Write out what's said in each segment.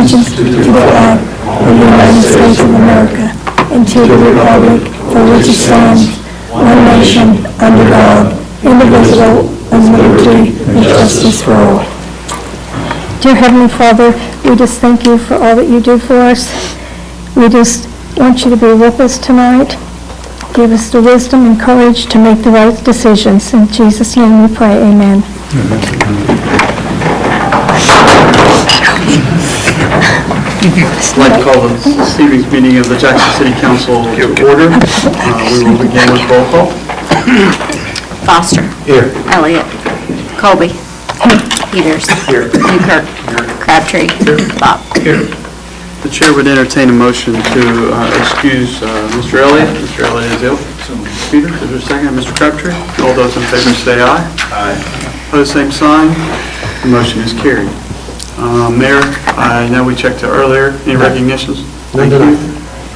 allegiance to the flag of the United States of America and to the republic for which it stands, one nation, under God, indivisible, with liberty and justice for all. Dear Heavenly Father, we just thank you for all that you do for us. We just want you to be with us tonight. Give us the wisdom and courage to make the right decisions. In Jesus' name we pray, amen. I'd like to call this evening's meeting of the Jackson City Council to order. We will begin with roll call. Foster. Here. Elliott. Colby. Peters. Here. Newkirk. Crabtree. Bob. Here. The chair would entertain a motion to excuse Mr. Elliott. Mr. Elliott is ill. Peters, is there a second? Mr. Crabtree? All those in favor say aye. Aye. Opposed, same sign. The motion is carried. Mayor, I know we checked earlier. Any recognitions? Thank you.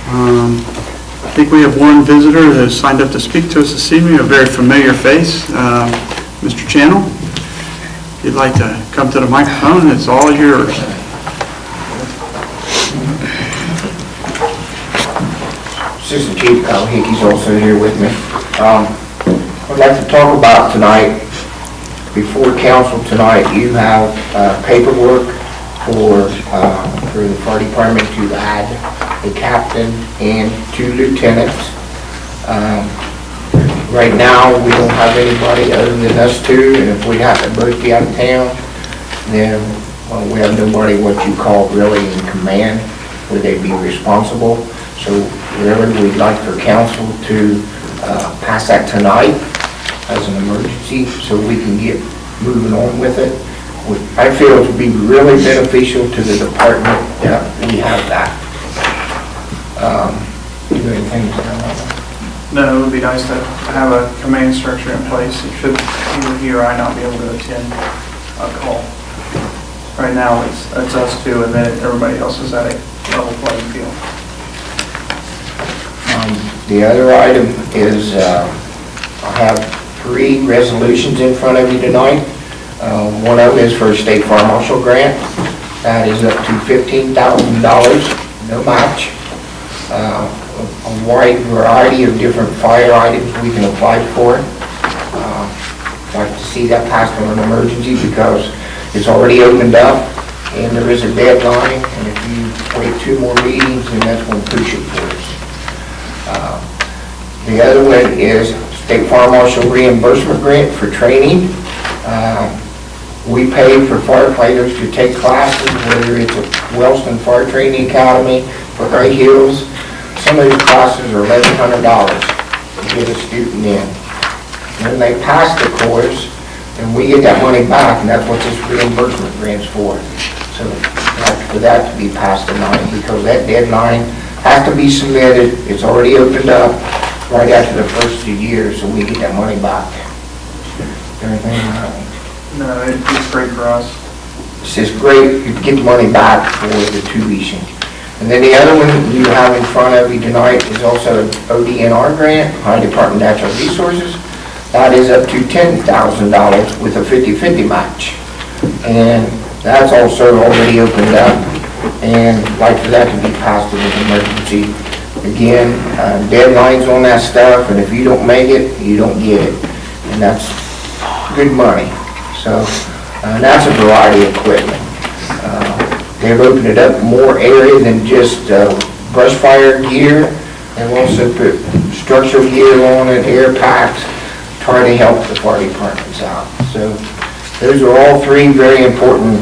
I think we have one visitor who has signed up to speak to us this evening, a very familiar face, Mr. Channel. If you'd like to come to the microphone, it's all yours. Assistant Chief Kyle Hickey's also here with me. I'd like to talk about tonight, before council tonight, you have paperwork for the fire department to add a captain and 2 lieutenants. Right now, we don't have anybody other than us two, and if we have to both be out of town, then we have nobody what you call really in command, where they'd be responsible. So really, we'd like for council to pass that tonight as an emergency so we can get moving on with it. I feel it would be really beneficial to the department that we have that. Do anything to that? No, it would be nice to have a command structure in place. It should either he or I not be able to attend a call. Right now, it's us two, and then everybody else is at a level playing field. The other item is I have 3 resolutions in front of you tonight. One of them is for a state fire marshal grant. That is up to $15,000, no match. A wide variety of different fire items we can apply for. I'd like to see that passed on an emergency because it's already opened up and there is a deadline, and if you wait 2 more meetings, then that's going to push it for us. The other one is State Fire Marshal reimbursement grant for training. We pay for firefighters to take classes, whether it's at Wellston Fire Training Academy for High Hills. Some of these classes are $1,100 to get a student in. When they pass the course, then we get that money back, and that's what this reimbursement grant's for. So I'd like for that to be passed tonight, because that deadline has to be submitted. It's already opened up right after the first of the year, so we get that money back. Everything. No, it's great for us. It's just great, you get the money back for the tuition. And then the other one you have in front of you tonight is also an ODNR grant, Ohio Department of Natural Resources. That is up to $10,000 with a 50-50 match. And that's also already opened up, and I'd like for that to be passed as an emergency. Again, deadlines on that stuff, and if you don't make it, you don't get it. And that's good money. So that's a variety of equipment. They've opened it up more area than just brush fire gear. They've also put structural gear on it, air packs, try to help the fire departments out. So those are all 3 very important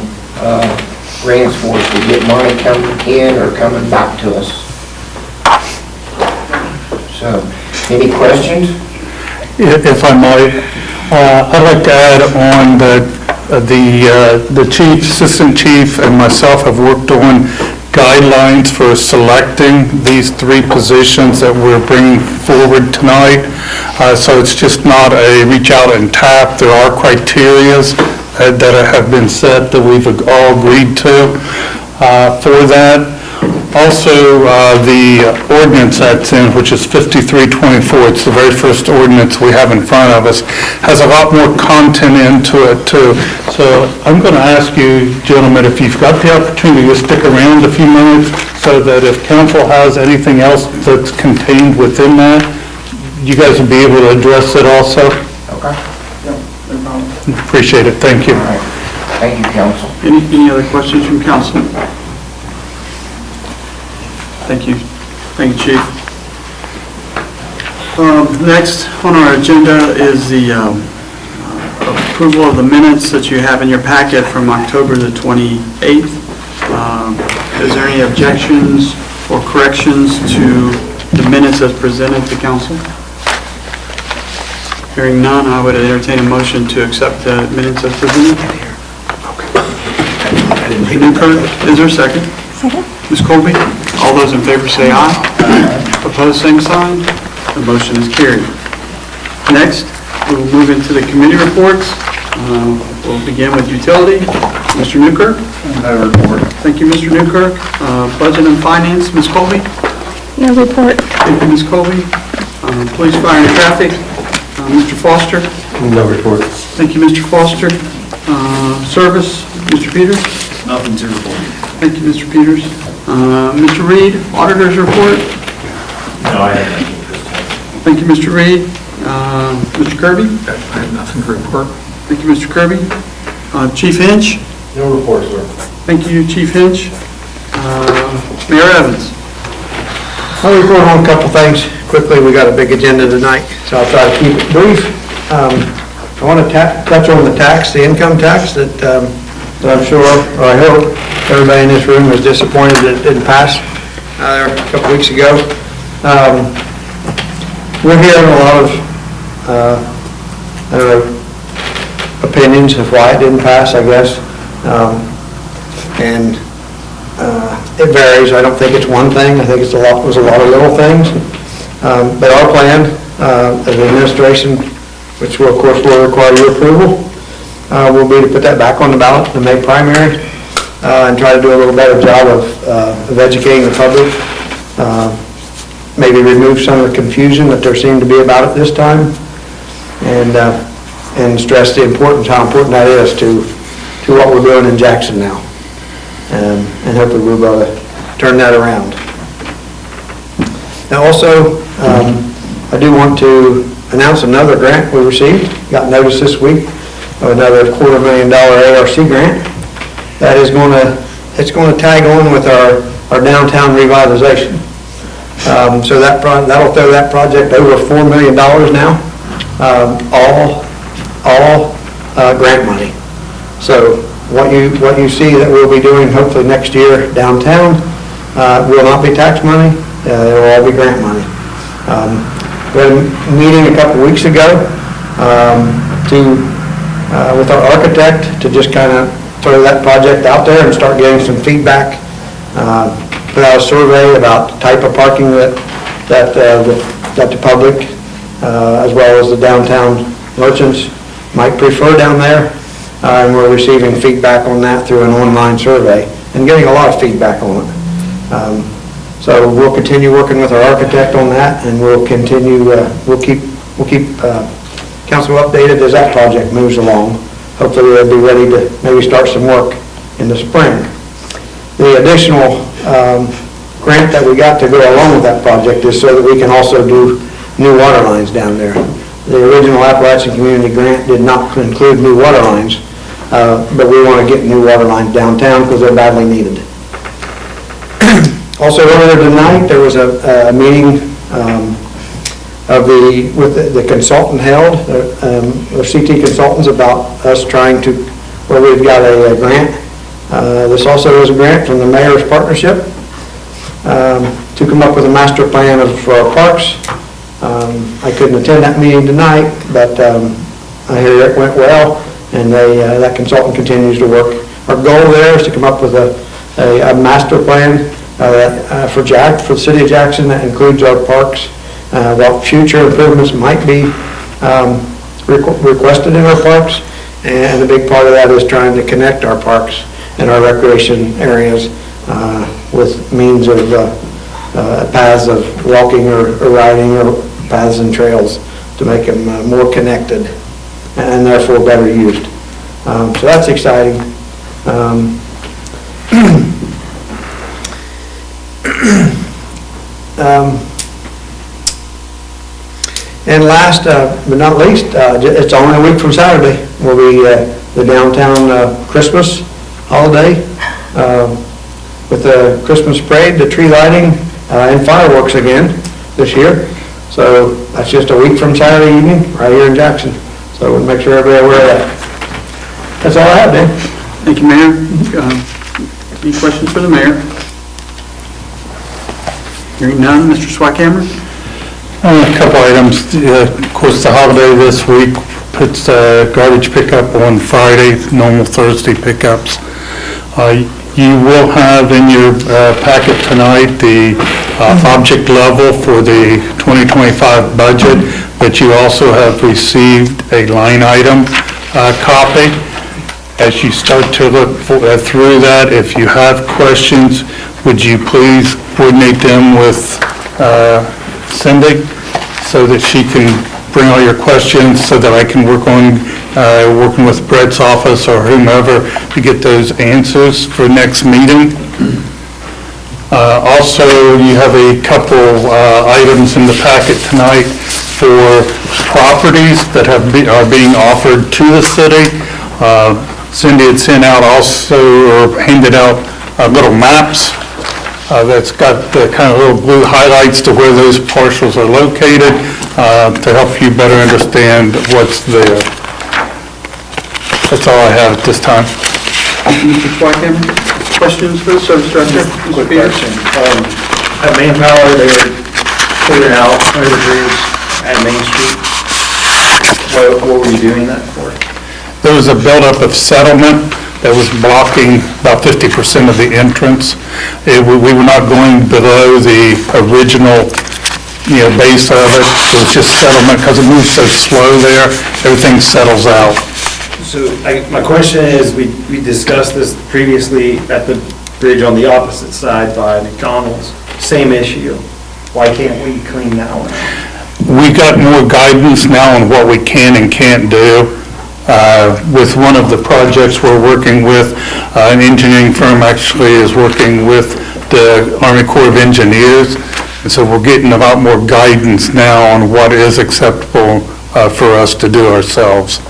grants for us to get money coming in or coming back to us. So, any questions? If I might, I'd like to add on that the chief, assistant chief, and myself have worked on guidelines for selecting these 3 positions that we're bringing forward tonight. So it's just not a reach out and tap. There are criterias that have been set that we've all agreed to for that. Also, the ordinance that's in, which is 5324, it's the very first ordinance we have in front of us, has a lot more content into it too. So I'm going to ask you, gentlemen, if you've got the opportunity to stick around a few minutes so that if council has anything else that's contained within that, you guys will be able to address it also. Okay. No problem. Appreciate it. Thank you. All right. Thank you, council. Any other questions from council? Thank you. Thank you, Chief. Next on our agenda is the approval of the minutes that you have in your packet from October the 28th. Is there any objections or corrections to the minutes as presented to council? Hearing none, I would entertain a motion to accept the minutes as presented. Mr. Newkirk, is there a second? Second? Ms. Colby, all those in favor say aye. Opposed, same sign. The motion is carried. Next, we will move into the committee reports. We'll begin with utility. Mr. Newkirk? No report. Thank you, Mr. Newkirk. Budget and finance, Ms. Colby? No report. Thank you, Ms. Colby. Police, fire, and traffic, Mr. Foster? No report. Thank you, Mr. Foster. Service, Mr. Peters? Nothing to report. Thank you, Mr. Peters. Mr. Reed, auditor's report? No, I have nothing this time. Thank you, Mr. Reed. Mr. Kirby? I have nothing to report. Thank you, Mr. Kirby. Chief Hinch? No report, sir. Thank you, Chief Hinch. Mayor Evans? I'll report on a couple things quickly. We got a big agenda tonight, so I'll try to keep it brief. I want to touch on the tax, the income tax that I'm sure, or I hope, everybody in this room was disappointed that it didn't pass there a couple weeks ago. We're hearing a lot of, I don't know, opinions of why it didn't pass, I guess. And it varies. I don't think it's one thing. I think it was a lot of little things. But our plan, as an administration, which will, of course, will require your approval, will be to put that back on the ballot in the May primary and try to do a little better job of educating the public. Maybe remove some of the confusion that there seemed to be about it this time, and stress the importance, how important that is to what we're doing in Jackson now. And hopefully we'll be able to turn that around. Now also, I do want to announce another grant we received. Got notice this week of another $250,000 ARC grant. That is it's going to tag on with our downtown revitalization. So that'll throw that project over $4 million now, all grant money. So what you see that we'll be doing hopefully next year downtown will not be tax money, it will all be grant money. We had a meeting a couple weeks ago with our architect to just kind of throw that project out there and start getting some feedback. Put out a survey about the type of parking that the public, as well as the downtown merchants, might prefer down there. And we're receiving feedback on that through an online survey and getting a lot of feedback on it. So we'll continue working with our architect on that, and we'll continue. We'll keep council updated as that project moves along. Hopefully we'll be ready to maybe start some work in the spring. The additional grant that we got to go along with that project is so that we can also do new water lines down there. The original Appalachian Community Grant did not include new water lines, but we want to get new water lines downtown because they're badly needed. Also earlier tonight, there was a meeting with the consultant held, or CT Consultants, about us trying to, where we've got a grant. This also is a grant from the Mayor's Partnership to come up with a master plan for our parks. I couldn't attend that meeting tonight, but I hear it went well, and that consultant continues to work. Our goal there is to come up with a master plan for the city of Jackson that includes our parks, what future improvements might be requested in our parks, and a big part of that is trying to connect our parks and our recreation areas with means of paths of walking or riding or paths and trails to make them more connected and therefore better used. So that's exciting. And last but not least, it's only a week from Saturday, will be the downtown Christmas holiday with the Christmas parade, the tree lighting, and fireworks again this year. So that's just a week from Saturday evening, right here in Jackson. So we'll make sure everybody aware of that. That's all I have, Dan. Thank you, Mayor. Any questions for the mayor? Hearing none, Mr. Swikammer? A couple items. Of course, the holiday this week puts garbage pickup on Friday, normal Thursday pickups. You will have in your packet tonight the object level for the 2025 budget, but you also have received a line item copy. As you start to look through that, if you have questions, would you please coordinate them with Cindy so that she can bring all your questions so that I can work on working with Brett's office or whomever to get those answers for next meeting. Also, you have a couple items in the packet tonight for properties that are being offered to the city. Cindy had sent out also, or handed out little maps that's got the kind of little blue highlights to where those parcels are located to help you better understand what's there. That's all I have at this time. Thank you, Mr. Swikammer. Questions for the service director? Quick question. At Manpower, they were clearing out overdrives at Main Street. What were you doing that for? There was a buildup of settlement that was blocking about 50% of the entrance. We were not going below the original, base of it. It was just settlement because it moves so slow there. Everything settles out. So my question is, we discussed this previously at the bridge on the opposite side by McDonald's, same issue. Why can't we clean that one up? We got more guidance now on what we can and can't do. With one of the projects we're working with, an engineering firm actually is working with the Army Corps of Engineers, and so we're getting a lot more guidance now on what is acceptable for us to do ourselves.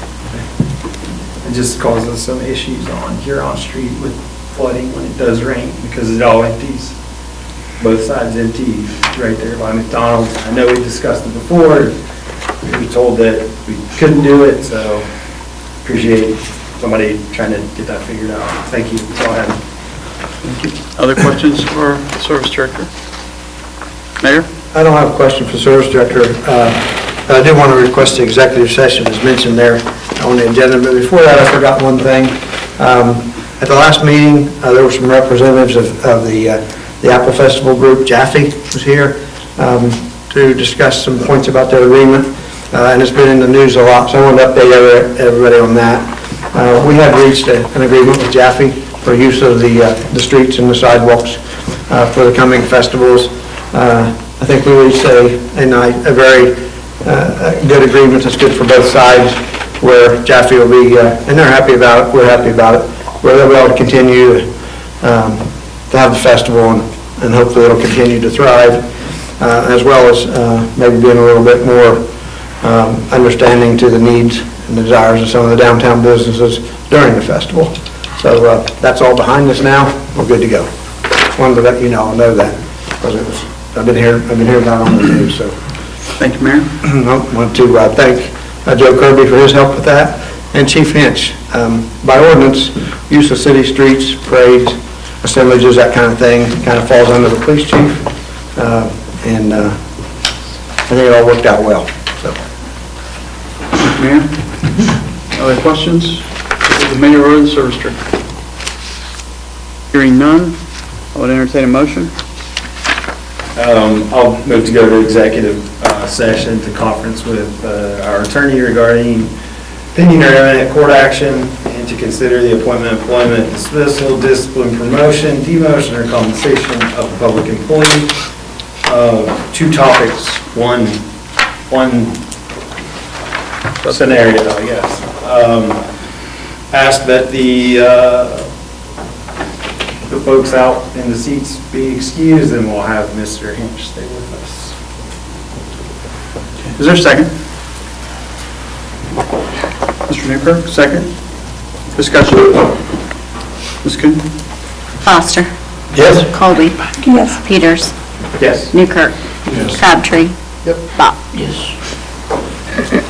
It just causes some issues on Huron Street with flooding when it does rain because it all empties. Both sides empty right there by McDonald's. I know we discussed it before. We were told that we couldn't do it, so appreciate somebody trying to get that figured out. Thank you. That's all I have. Other questions for the service director? Mayor? I don't have a question for the service director. I did want to request the executive session as mentioned there on the agenda, but before that, I forgot one thing. At the last meeting, there were some representatives of the Apple Festival group. Jaffe was here to discuss some points about their agreement, and it's been in the news a lot, so I wanted to update everybody on that. We have reached an agreement with Jaffe for use of the streets and the sidewalks for the coming festivals. I think we reached a very good agreement that's good for both sides, where Jaffe will be, and they're happy about it, we're happy about it, where they'll be able to continue to have the festival, and hopefully it'll continue to thrive, as well as maybe being a little bit more understanding to the needs and the desires of some of the downtown businesses during the festival. So that's all behind us now. We're good to go. Just wanted to let you know that, because I've been hearing about it on the news, so. Thank you, Mayor. I want to thank Joe Kirby for his help with that, and Chief Hinch. By ordinance, use of city streets, parades, assemblages, that kind of thing, kind of falls under the police chief, and I think it all worked out well, so. Mayor? Other questions? The mayor or the service director? Hearing none, I would entertain a motion. I'll move to go to executive session to conference with our attorney regarding pending or imminent court action and to consider the appointment, employment, dismissal, discipline, promotion, demotion, or compensation of a public employee. Two topics, one scenario, I guess. Ask that the folks out in the seats be excused, and we'll have Mr. Hinch stay with us. Is there a second? Mr. Newkirk, second. Discussion. Ms. Coon? Foster. Yes. Colby. Yes. Peters. Yes. Newkirk. Crabtree. Bop.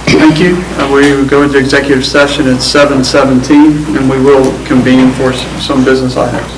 Thank you. We will go into executive session at 7:17, and we will convene for some business items.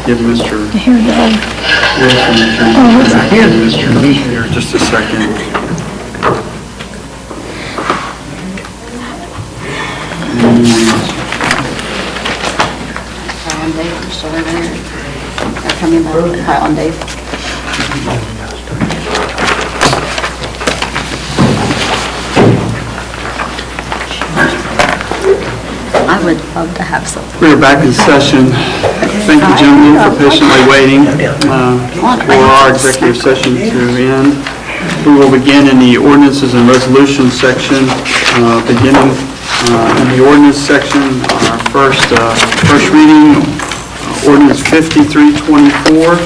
Give Mr. Here we go. Wilson a turn back to Mr. Here, just a second. Kyle and Dave are still over there. They're coming back, Kyle and Dave. I would love to have some. We are back in session. Thank you, gentlemen, for patiently waiting for our executive session to end. We will begin in the ordinances and resolutions section. Beginning in the ordinance section, our first reading, ordinance 5324.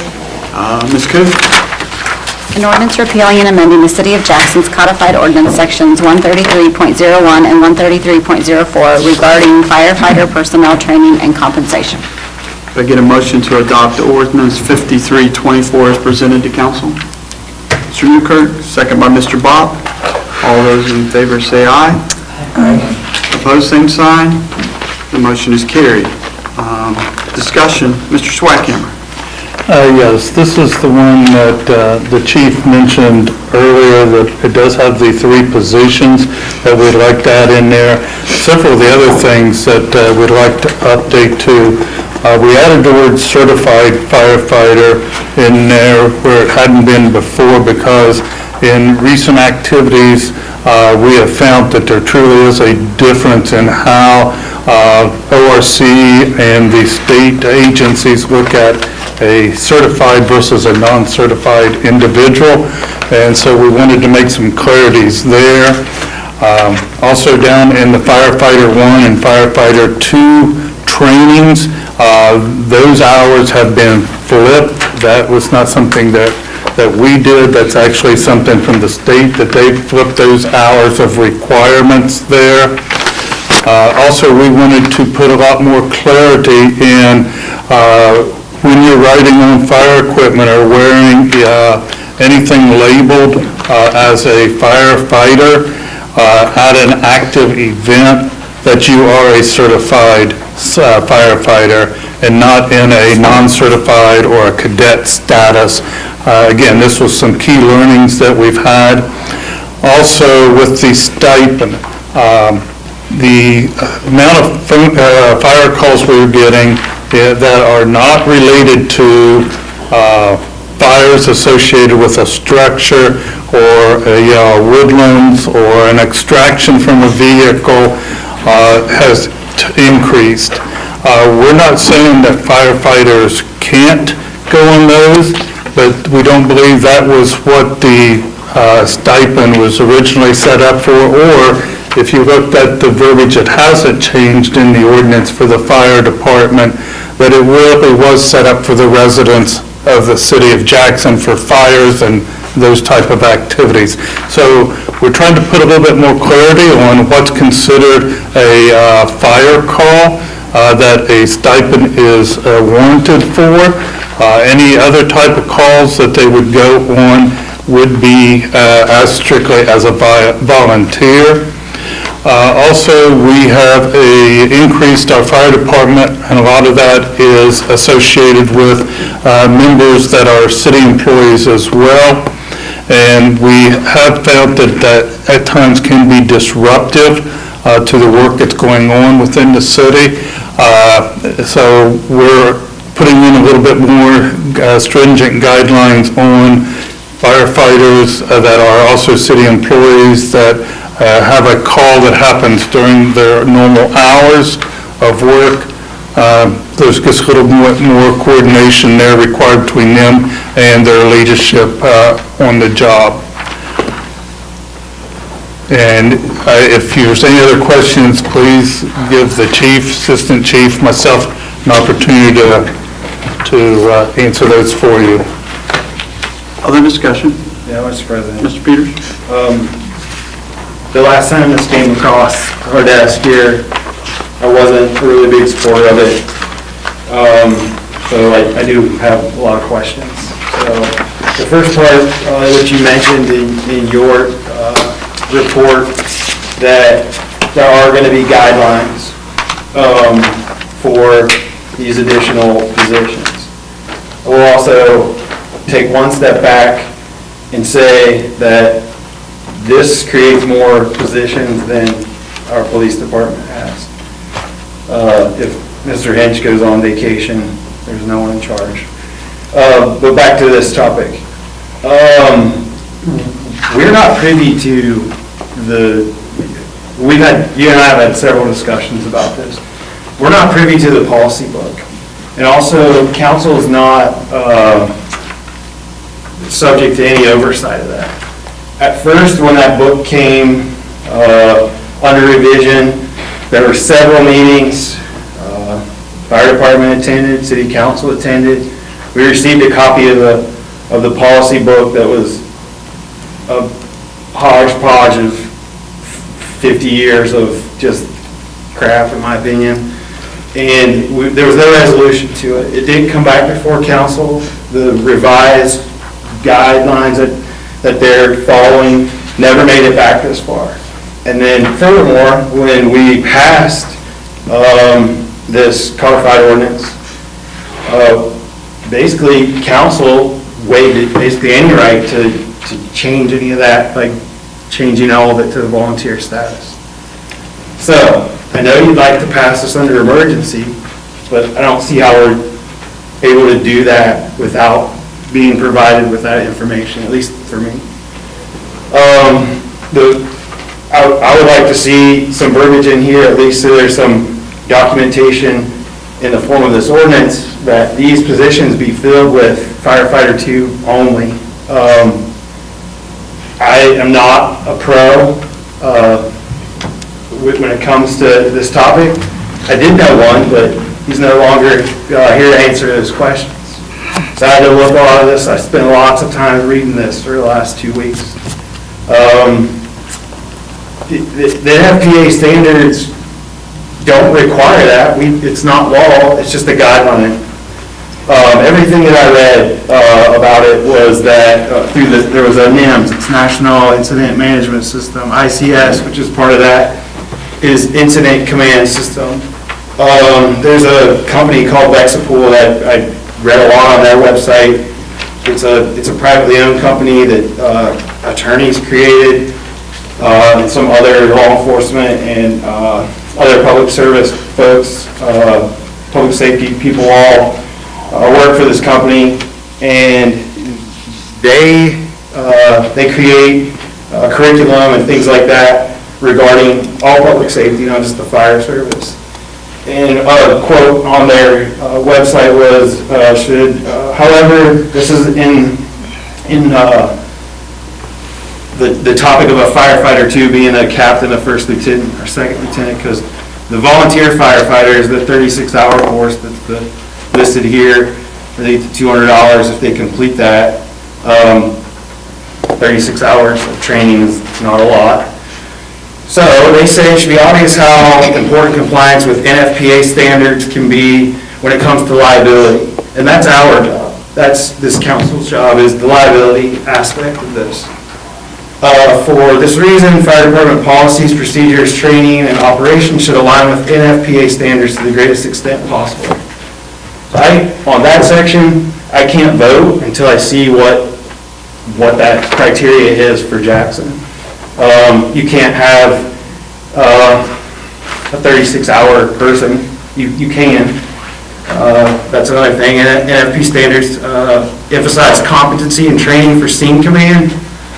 Ms. Cook? An ordinance repealing and amending the City of Jackson's codified ordinance sections 133.01 and 133.04 regarding firefighter personnel training and compensation. Could I get a motion to adopt ordinance 5324 as presented to council? Mr. Newkirk, second by Mr. Bop. All those in favor say aye. Aye. Opposed, same sign. The motion is carried. Discussion, Mr. Swackhammer. Yes, this is the one that the chief mentioned earlier, that it does have the 3 positions that we'd like to add in there. Several of the other things that we'd like to update to. We added the word certified firefighter in there where it hadn't been before, because in recent activities, we have found that there truly is a difference in how ORC and the state agencies look at a certified versus a non-certified individual, and so we wanted to make some clarities there. Also down in the firefighter 1 and firefighter 2 trainings, those hours have been flipped. That was not something that we did. That's actually something from the state, that they flipped those hours of requirements there. Also, we wanted to put a lot more clarity in when you're riding on fire equipment or wearing anything labeled as a firefighter at an active event, that you are a certified firefighter and not in a non-certified or a cadet status. Again, this was some key learnings that we've had. Also, with the stipend, the amount of fire calls we're getting that are not related to fires associated with a structure or woodlands or an extraction from a vehicle has increased. We're not saying that firefighters can't go on those, but we don't believe that was what the stipend was originally set up for, or if you looked at the verbiage, it hasn't changed in the ordinance for the fire department, that it really was set up for the residents of the city of Jackson for fires and those type of activities. So we're trying to put a little bit more clarity on what's considered a fire call that a stipend is warranted for. Any other type of calls that they would go on would be as strictly as a volunteer. Also, we have increased our fire department, and a lot of that is associated with members that are city employees as well. And we have found that at times can be disruptive to the work that's going on within the city. So we're putting in a little bit more stringent guidelines on firefighters that are also city employees that have a call that happens during their normal hours of work. There's just a little more coordination there required between them and their leadership on the job. And if there's any other questions, please give the chief, assistant chief, myself an opportunity to answer those for you. Other discussion? Yeah, Mr. President. Mr. Peters? The last time this came across our desk here, I wasn't a really big supporter of it. So I do have a lot of questions. So the first part, which you mentioned in your report, that there are going to be guidelines for these additional positions. We'll also take one step back and say that this creates more positions than our police department has. If Mr. Hinch goes on vacation, there's no one in charge. But back to this topic. We're not privy to you and I have had several discussions about this. We're not privy to the policy book. And also, council is not subject to any oversight of that. At first, when that book came under revision, there were several meetings. Fire department attended, city council attended. We received a copy of the policy book that was a hodgepodge of 50 years of just crap, in my opinion. And there was no resolution to it. It did come back before council. The revised guidelines that they're following never made it back this far. And then furthermore, when we passed this codified ordinance, basically council waived basically any right to change any of that, like changing all of it to the volunteer status. So, I know you'd like to pass this under emergency, but I don't see how we're able to do that without being provided with that information, at least for me. I would like to see some verbiage in here, at least so there's some documentation in the form of this ordinance that these positions be filled with firefighter 2 only. I am not a pro when it comes to this topic. I did know one, but he's no longer here to answer those questions. So I had to look at all of this. I spent lots of time reading this for the last 2 weeks. The NFPA standards don't require that. It's not law, it's just a guideline. Everything that I read about it was that there was a NIMS, it's National Incident Management System, ICS, which is part of that, is Incident Command System. There's a company called Vexapool that I read a lot on their website. It's a privately owned company that attorneys created, and some other law enforcement and other public service folks, public safety people all work for this company, and they create curriculum and things like that regarding all public safety, not just the fire service. And a quote on their website was, however, this is in the topic of a firefighter 2 being a captain, a first lieutenant, or second lieutenant, because the volunteer firefighter is the 36-hour course that's listed here. They get $200 if they complete that. 36 hours of training is not a lot. So they say it should be obvious how important compliance with NFPA standards can be when it comes to liability. And that's our job. That's this council's job, is the liability aspect of this. For this reason, fire department policies, procedures, training, and operations should align with NFPA standards to the greatest extent possible. On that section, I can't vote until I see what that criteria is for Jackson. You can't have a 36-hour person. You can. That's another thing. NFP standards emphasize competency and training for scene command.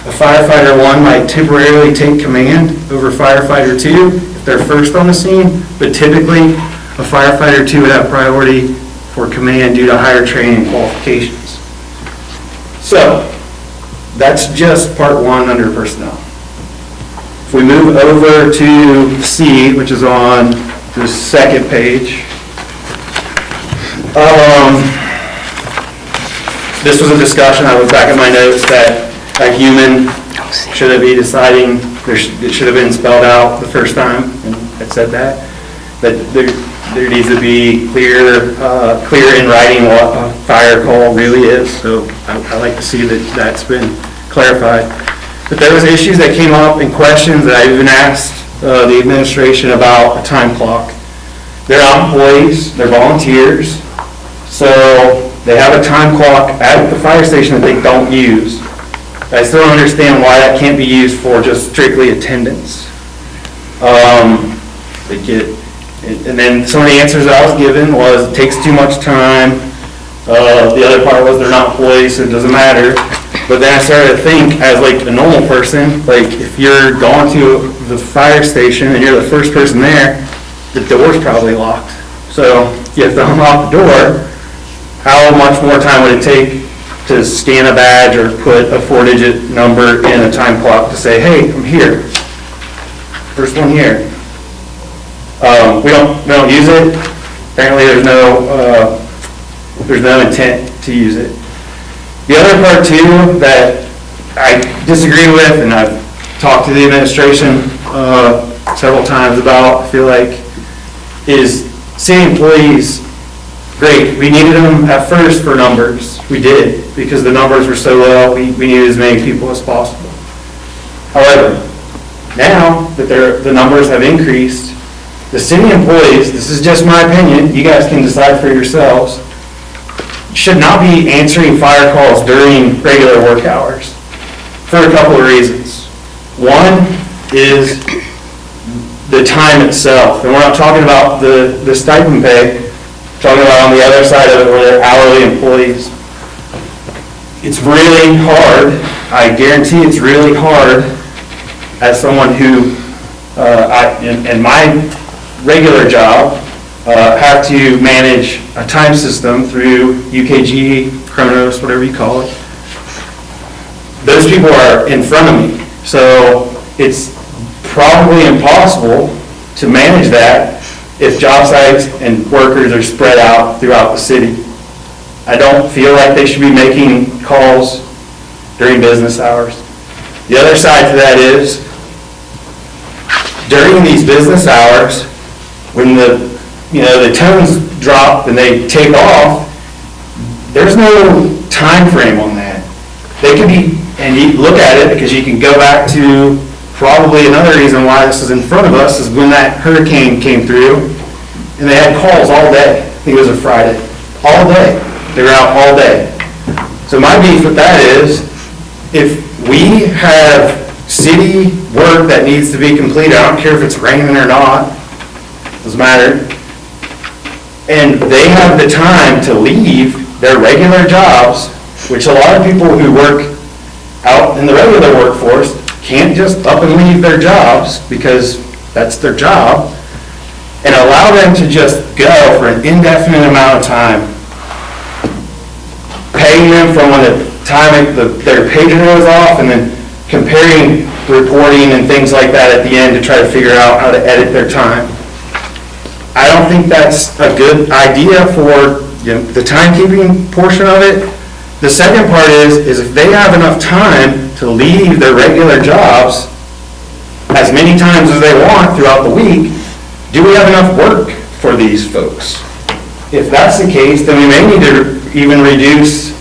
A firefighter 1 might temporarily take command over firefighter 2 if they're first on the scene, but typically a firefighter 2 would have priority for command due to higher training qualifications. So, that's just part 1 under personnel. If we move over to C, which is on the second page, this was a discussion, I looked back at my notes, that a human should be deciding, it should have been spelled out the first time, and it said that there needs to be clear in writing what a fire call really is, so I like to see that that's been clarified. But there was issues that came up and questions that I even asked the administration about a time clock. they're not employees, they're volunteers, so they have a time clock at the fire station that they don't use. I still don't understand why that can't be used for just strictly attendance. They get, and then some of the answers I was given was, it takes too much time. The other part was, they're not employees, so it doesn't matter. But then I started to think, as like a normal person, like if you're going to the fire station and you're the first person there, the door's probably locked. So you have to unlock the door. How much more time would it take to scan a badge or put a 4-digit number in a time clock to say, hey, I'm here. First one here. We don't use it. Apparently there's no intent to use it. The other part too that I disagree with, and I've talked to the administration several times about, I feel like, is city employees, great. We needed them at first for numbers. We did, because the numbers were so low, we needed as many people as possible. However, now that the numbers have increased, the city employees, this is just my opinion, you guys can decide for yourselves, should not be answering fire calls during regular work hours for a couple of reasons. One is the time itself, and we're not talking about the stipend pay, we're talking about on the other side of it where they're hourly employees. It's really hard, I guarantee it's really hard, as someone who, in my regular job, have to manage a time system through UKG, Kronos, whatever you call it. Those people are in front of me, so it's probably impossible to manage that if job sites and workers are spread out throughout the city. I don't feel like they should be making calls during business hours. The other side to that is, during these business hours, when the tones drop and they take off, there's no time frame on that. They could be, and you look at it, because you can go back to probably another reason why this is in front of us is when that hurricane came through, and they had calls all day. I think it was a Friday. All day. They were out all day. So my beef with that is, if we have city work that needs to be completed, I don't care if it's raining or not, doesn't matter, and they have the time to leave their regular jobs, which a lot of people who work out in the regular workforce can't just up and leave their jobs because that's their job, and allow them to just go for an indefinite amount of time, paying them from when the time their pager goes off, and then comparing reporting and things like that at the end to try to figure out how to edit their time. I don't think that's a good idea for the timekeeping portion of it. The second part is if they have enough time to leave their regular jobs as many times as they want throughout the week, do we have enough work for these folks? If that's the case, then we may need to even reduce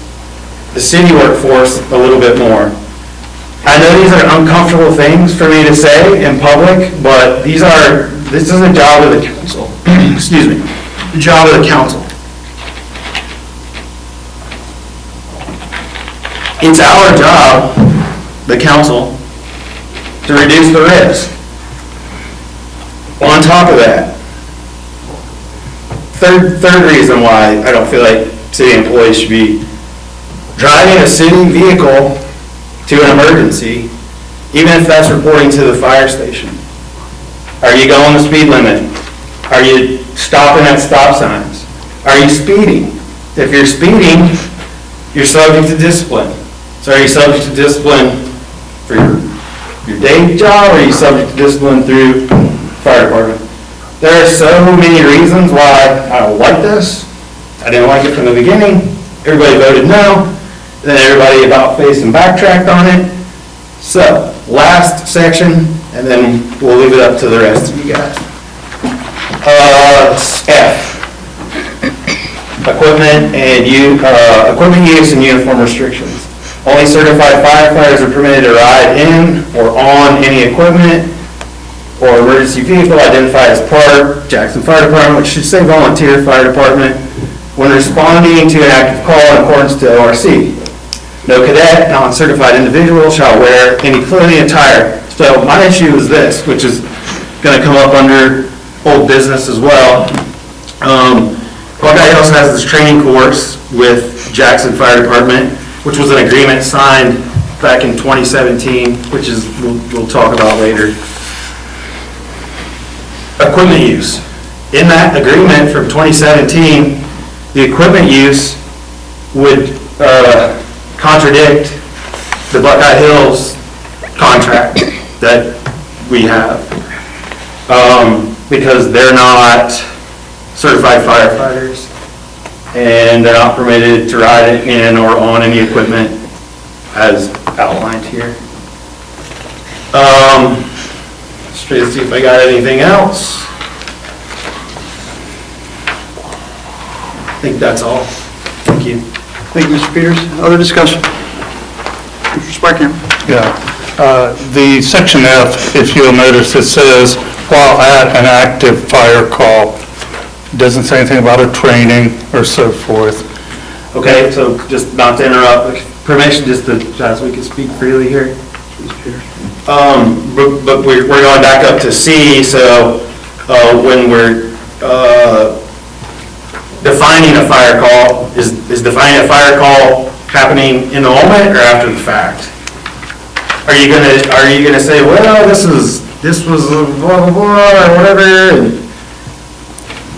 the city workforce a little bit more. I know these are uncomfortable things for me to say in public, but this is a job of the council. Excuse me, the job of the council. It's our job, the council, to reduce the risk. On top of that, third reason why I don't feel like city employees should be driving a city vehicle to an emergency, even if that's reporting to the fire station. Are you going the speed limit? Are you stopping at stop signs? Are you speeding? If you're speeding, you're subject to discipline. So are you subject to discipline for your day job, or are you subject to discipline through fire department? There are so many reasons why I don't like this. I didn't like it from the beginning. Everybody voted no. Then everybody about face and backtracked on it. So, last section, and then we'll leave it up to the rest of you guys. F. Equipment use and uniform restrictions. Only certified firefighters are permitted to ride in or on any equipment. or emergency vehicle identified as part, Jackson Fire Department, which should say volunteer fire department, when responding to an active call in accordance to ORC. No cadet, non-certified individual shall wear any clothing attire. So my issue is this, which is gonna come up under old business as well. Buckeye Hills has this training course with Jackson Fire Department, which was an agreement signed back in 2017, which is, we'll talk about later. Equipment use. In that agreement from 2017, the equipment use would contradict the Buckeye Hills contract that we have, because they're not certified firefighters, and they're not permitted to ride in or on any equipment as outlined here. Let's try to see if I got anything else. I think that's all. Thank you. Thank you, Mr. Peters. Other discussion? Mr. Sparkman? Yeah. The section F, if you'll notice, it says, while at an active fire call. Doesn't say anything about a training or so forth. Okay, so just not to interrupt, permission just to, as we can speak freely here. But we're going back up to C, so when we're defining a fire call, is defining a fire call happening in the moment or after the fact? Are you gonna say, well, this was a blah, blah, blah, or whatever, and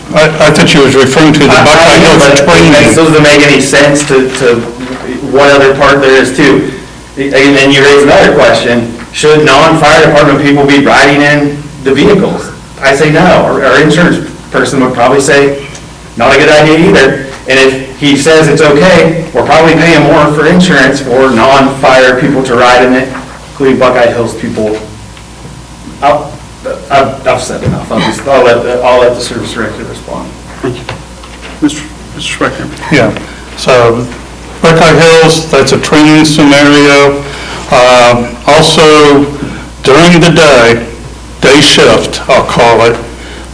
I thought you was referring to the Buckeye Hills training. So does it make any sense to what other part there is too? And then you raise another question, should non-fire department people be riding in the vehicles? I say no. Our insurance person would probably say, not a good idea either. And if he says it's okay, we're probably paying more for insurance for non-fire people to ride in it, including Buckeye Hills people. I've said enough. I'll let the service director respond. Thank you. Mr. Sparkman? Yeah, so Buckeye Hills, that's a training scenario. Also, during the day shift, I'll call it,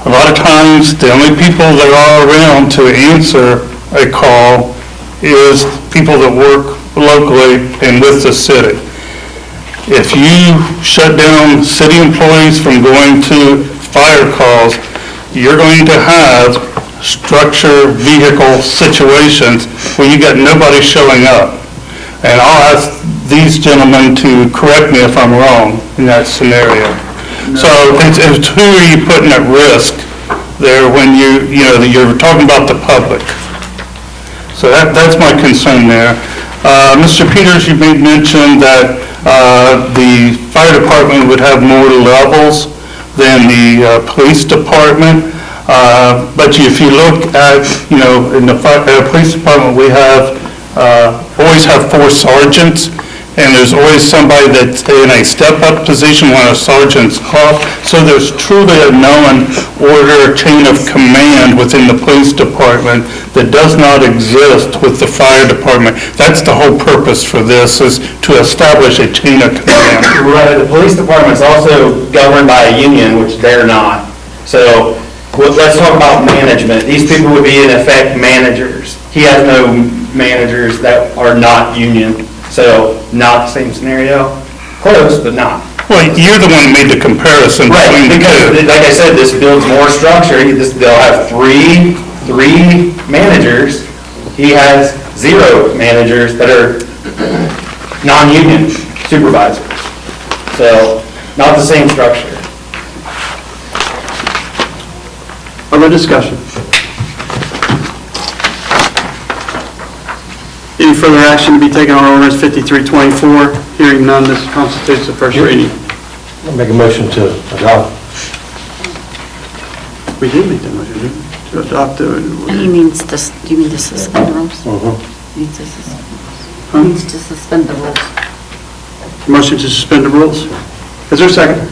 a lot of times, the only people that are around to answer a call is people that work locally and with the city. If you shut down city employees from going to fire calls, you're going to have structure vehicle situations where you got nobody showing up. And I'll ask these gentlemen to correct me if I'm wrong in that scenario. So it's who are you putting at risk there when you're talking about the public? So that's my concern there. Mr. Peters, you made mention that the fire department would have more levels than the police department. But if you look at, in the police department, we always have 4 sergeants, and there's always somebody that's in a step-up position when a sergeant's off. So there's truly a known order, chain of command within the police department that does not exist with the fire department. That's the whole purpose for this, is to establish a chain of command. Right, the police department's also governed by a union, which they're not. So let's talk about management. These people would be in effect managers. He has no managers that are not union. So not the same scenario, close, but not. Well, you're the one who made the comparison Right, between the because two. like I said, this builds more structure. They'll have three managers. He has 0 managers that are non-union supervisors. So not the same structure. Other discussion? Any further action to be taken on ordinance 5324? Hearing none, this constitutes the first reading. I'll make a motion to adopt. We did make that motion, didn't we? To adopt the... He means to suspend the rules? He means to suspend the rules. Motion to suspend the rules. Is there a second?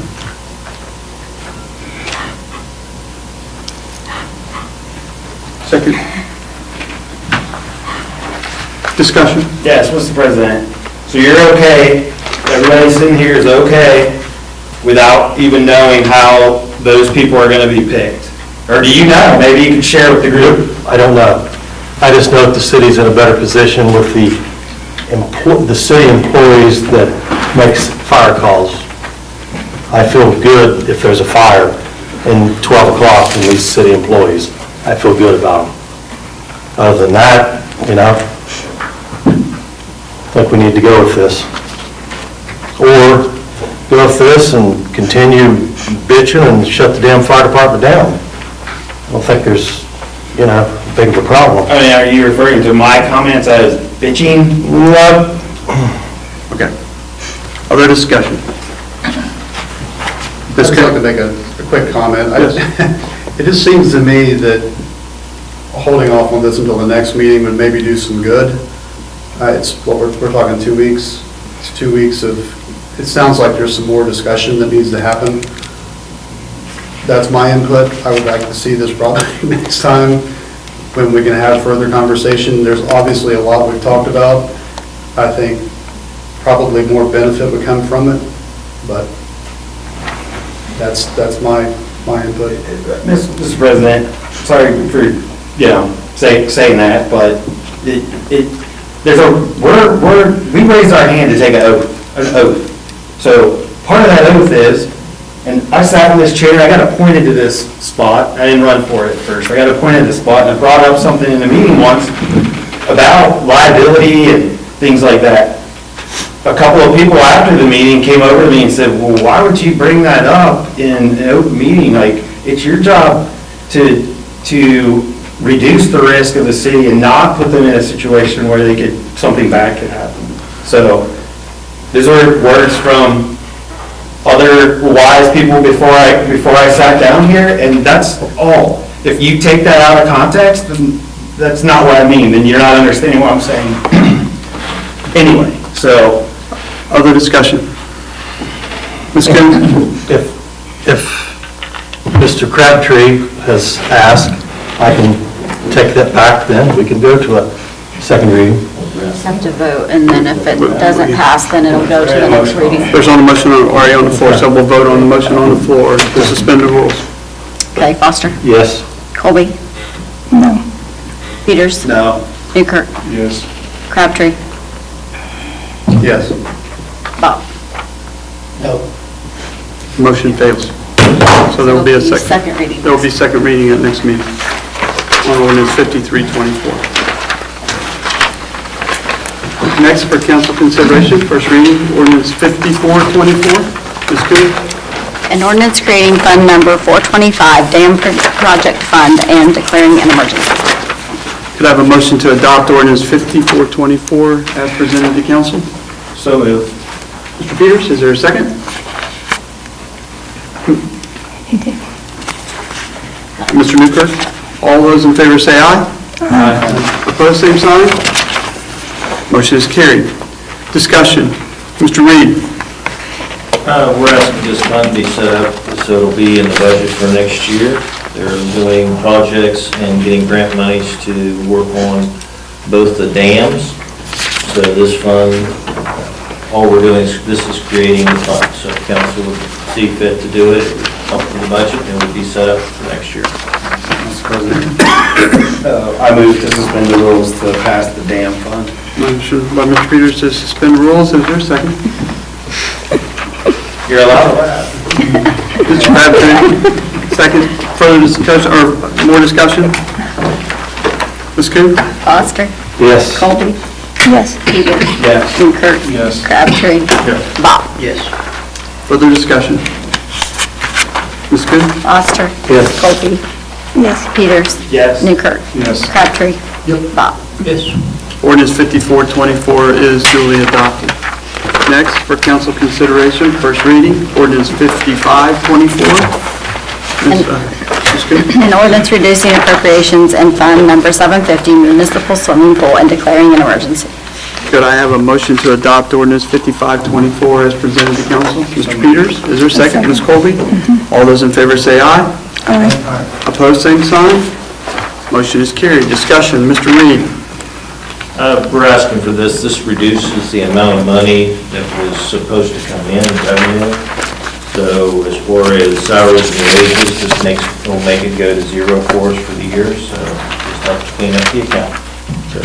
Second. Discussion? Yes, Mr. President. So you're okay, everybody sitting here is okay without even knowing how those people are gonna be picked? Or do you know? Maybe you can share with the group. I don't know. I just know that the city's in a better position with the city employees that makes fire calls. I feel good if there's a fire in 12 o'clock from these city employees. I feel good about them. Other than that, I think we need to go with this. Or go with this and continue bitching and shut the damn fire department down. I don't think there's, big of a problem. I mean, are you referring to my comments as bitching? No. Okay. Other discussion? I'd just like to make a quick comment. It just seems to me that holding off on this until the next meeting would maybe do some good. It's what we're talking 2 weeks. It's 2 weeks of, it sounds like there's some more discussion that needs to happen. That's my input. I would like to see this probably next time when we can have further conversation. There's obviously a lot we've talked about. I think probably more benefit would come from it, but that's my input. Mr. President, sorry for, saying that, but we raised our hand to take an oath. So part of that oath is, and I sat in this chair, I got appointed to this spot, I didn't run for it first, I got appointed to this spot, and I brought up something in a meeting once about liability and things like that. A couple of people after the meeting came over to me and said, well, why would you bring that up in an open meeting? Like, it's your job to reduce the risk of the city and not put them in a situation where something bad could happen. So, these were words from other wise people before I sat down here, and that's all. If you take that out of context, then that's not what I mean, then you're not understanding what I'm saying. Anyway, so. Other discussion? Ms. Kim? If Mr. Crabtree has asked, I can take that back then. We can go to a second reading. We just have to vote, and then if it doesn't pass, then it'll go to the next reading. There's on the motion already on the floor, so we'll vote on the motion on the floor to suspend the rules. Okay, Foster? Yes. Colby? No. Peters? No. Newkirk? Yes. Crabtree? Yes. Bob? Motion fails. So there will be a second. Second reading. There will be second reading at next meeting on ordinance 5324. Next, for council consideration, first reading, ordinance 5424. Ms. Coon? An ordinance creating fund number 425, Dam Project Fund, and declaring an emergency. Could I have a motion to adopt ordinance 5424 as presented to council? So moved. Mr. Peters, is there a second? He did. Mr. Newkirk? All those in favor say aye. Aye. Opposed, same sign. Motion is carried. Discussion. Mr. Reed? We're asking this fund to be set up so it'll be in the budget for next year. They're doing projects and getting grant monies to work on both the dams. So this fund, all we're doing is, this is creating the fund. So if council would see fit to do it, it would come from the budget and it would be set up for next year. Mr. President, I move to suspend the rules to pass the dam fund. Motion by Mr. Peters to suspend rules. Is there a second? You're allowed to laugh. Mr. Crabtree, second. Further discussion, or more discussion? Ms. Coon? Foster? Yes. Colby? Yes. Peters? Yes. Newkirk? Yes. Crabtree? Bob? Yes. Further discussion? Ms. Coon? Foster? Yes. Colby? Yes. Peters? Yes. Newkirk? Yes. Crabtree? Bob? Yes. Ordinance 5424 is duly adopted. Next, for council consideration, first reading, ordinance 5524. Ms. Coon? An ordinance reducing appropriations in Fund Number 750 Municipal Swimming Pool and declaring an emergency. Could I have a motion to adopt ordinance 5524 as presented to council? Mr. Peters, is there a second? Ms. Colby? All those in favor say aye. Aye. Opposed, same sign. Motion is carried. Discussion, Mr. Reed. We're asking for this. This reduces the amount of money that was supposed to come in revenue So as far as salaries and wages, will make it go to zero for us for the year, so just helps clean up the account. So,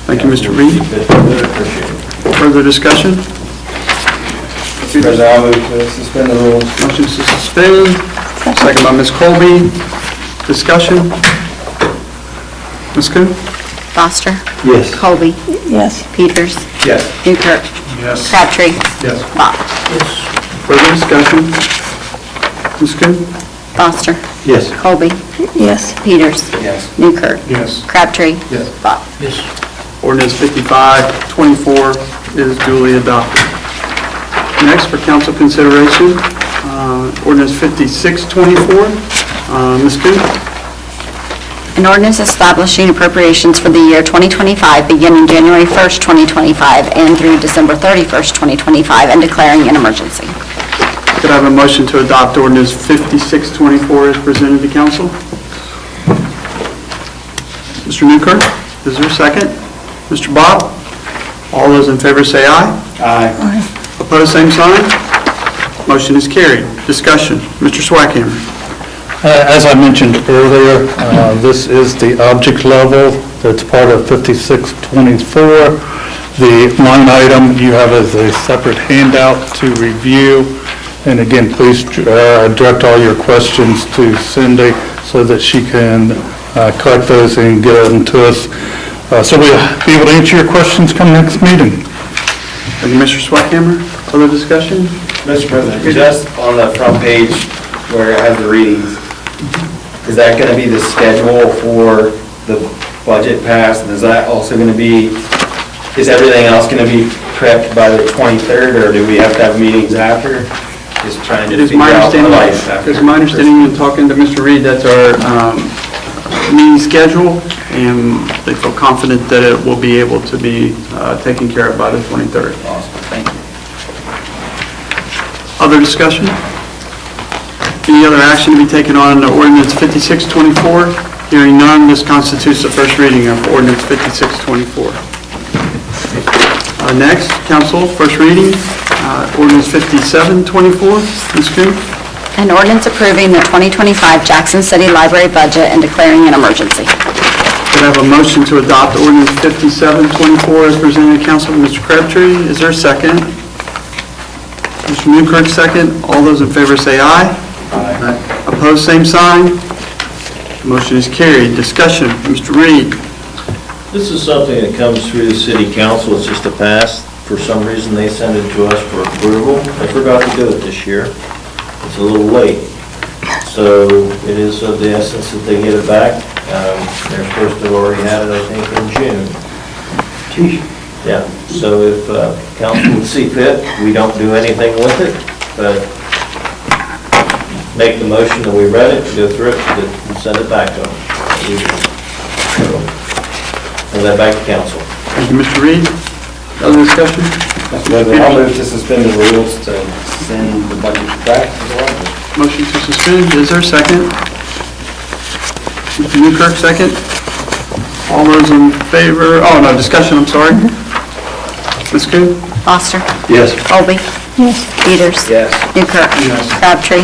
Thank you, Mr. Reed. Appreciate it. Further discussion? President, I'll move to suspend the rules. Motion to suspend, second by Ms. Colby. Discussion? Ms. Coon? Foster. Yes. Colby. Yes. Peters. Yes. Newkirk. Yes. Crabtree. Yes. Bach. Further discussion? Ms. Coon? Foster. Yes. Colby. Yes. Peters. Yes. Newkirk. Yes. Crabtree. Yes. Bach. Ordinance 5524 is duly adopted. Next, for council consideration, ordinance 5624. Ms. Coon? An ordinance establishing appropriations for the year 2025, beginning January 1st, 2025, and through December 31st, 2025, and declaring an emergency. Could I have a motion to adopt ordinance 5624 as presented to council? Mr. Newkirk, is there a second? Mr. Bob? All those in favor say aye. Aye. Opposed, same sign. Motion is carried. Discussion. Mr. Swackhammer. As I mentioned earlier, this is the object level that's part of 5624. The line item you have as a separate handout to review. And again, please direct all your questions to Cindy so that she can collect those and get them to us. So we'll be able to answer your questions come next meeting. Thank you, Mr. Swackhammer. Other discussion? Mr. President, just on the front page where it has the readings, is that going to be the schedule for the budget pass? And is that also going to be, is everything else going to be prepped by the 23rd, or do we have to have meetings after? Just trying to It is my figure out the understanding, life after. it's my understanding in talking to Mr. Reed, that's our meeting schedule, and they feel confident that it will be able to be taken care of by the 23rd. Awesome, thank you. Other discussion? Any other action to be taken on ordinance 5624? Hearing none, this constitutes the first reading of ordinance 5624. Next, council, first reading, ordinance 5724. Ms. Coon? An ordinance approving the 2025 Jackson City Library budget and declaring an emergency. Could I have a motion to adopt ordinance 5724 as presented to council? Mr. Crabtree, is there a second? Mr. Newkirk, second. All those in favor say aye. Aye. Opposed, same sign. Motion is carried. Discussion, Mr. Reed. This is something that comes through the city council, it's just a pass. For some reason, they send it to us for approval. They forgot to do it this year. It's a little late. So it is of the essence that they get it back. They're supposed to have already had it, I think, in June. Yeah, so if council would see fit, we don't do anything with it, but make the motion that we read it, go through it, and send it back to them. Send that back to council. Thank you, Mr. Reed. Other discussion? Mr. President, I'll move to suspend the rules to send the budget back to the library. Motion to suspend, is there a second? Mr. Newkirk, second. All those in favor, oh, no, discussion, I'm sorry. Ms. Coon? Foster. Yes. Colby. Yes. Peters. Yes. Newkirk. Yes. Crabtree.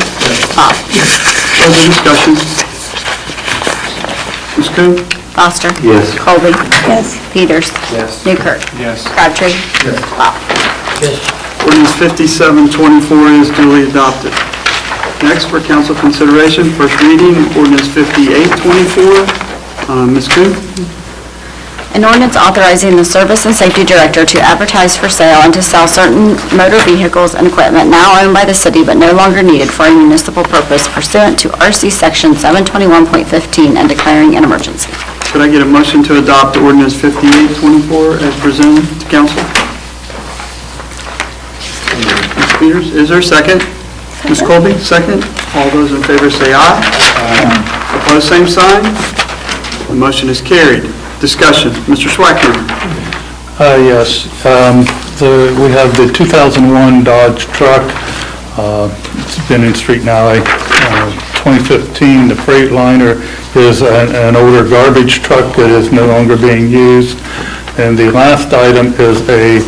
Bach. Further discussion? Ms. Coon? Foster. Yes. Colby. Yes. Peters. Yes. Newkirk. Yes. Crabtree. Bach. Ordinance 5724 is duly adopted. Next, for council consideration, first reading, ordinance 5824. Ms. Coon? An ordinance authorizing the Service and Safety Director to advertise for sale and to sell certain motor vehicles and equipment now owned by the city but no longer needed for a municipal purpose pursuant to RC Section 721.15 and declaring an emergency. Could I get a motion to adopt ordinance 5824 as presented to council? Ms. Peters, is there a second? Ms. Colby, second. All those in favor say aye. Aye. Opposed, same sign. The motion is carried. Discussion, Mr. Swackhammer. Yes, we have the 2001 Dodge truck. It's been in street now. 2015, the Freightliner is an older garbage truck that is no longer being used. And the last item is a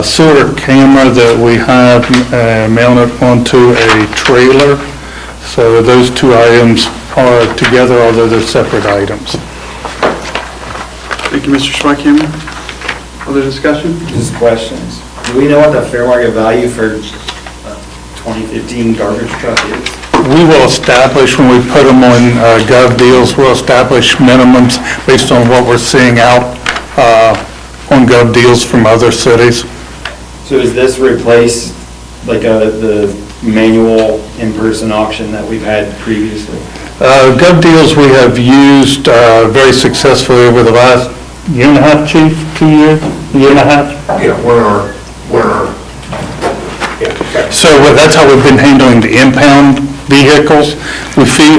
sewer camera that we have mounted onto a trailer. So those two items are together, although they're separate items. Thank you, Mr. Schweikhammer. Other discussion? Just questions. Do we know what the fair market value for 2015 garbage truck is? We will establish, when we put them on Gov Deals, we'll establish minimums based on what we're seeing out on Gov Deals from other cities. So does this replace like the manual in-person auction that we've had previously? Gov Deals we have used very successfully over the last year and a half, Chief? 2 years? Year and a half? Yeah, we're our, So that's how we've been handling the impound vehicles. We feel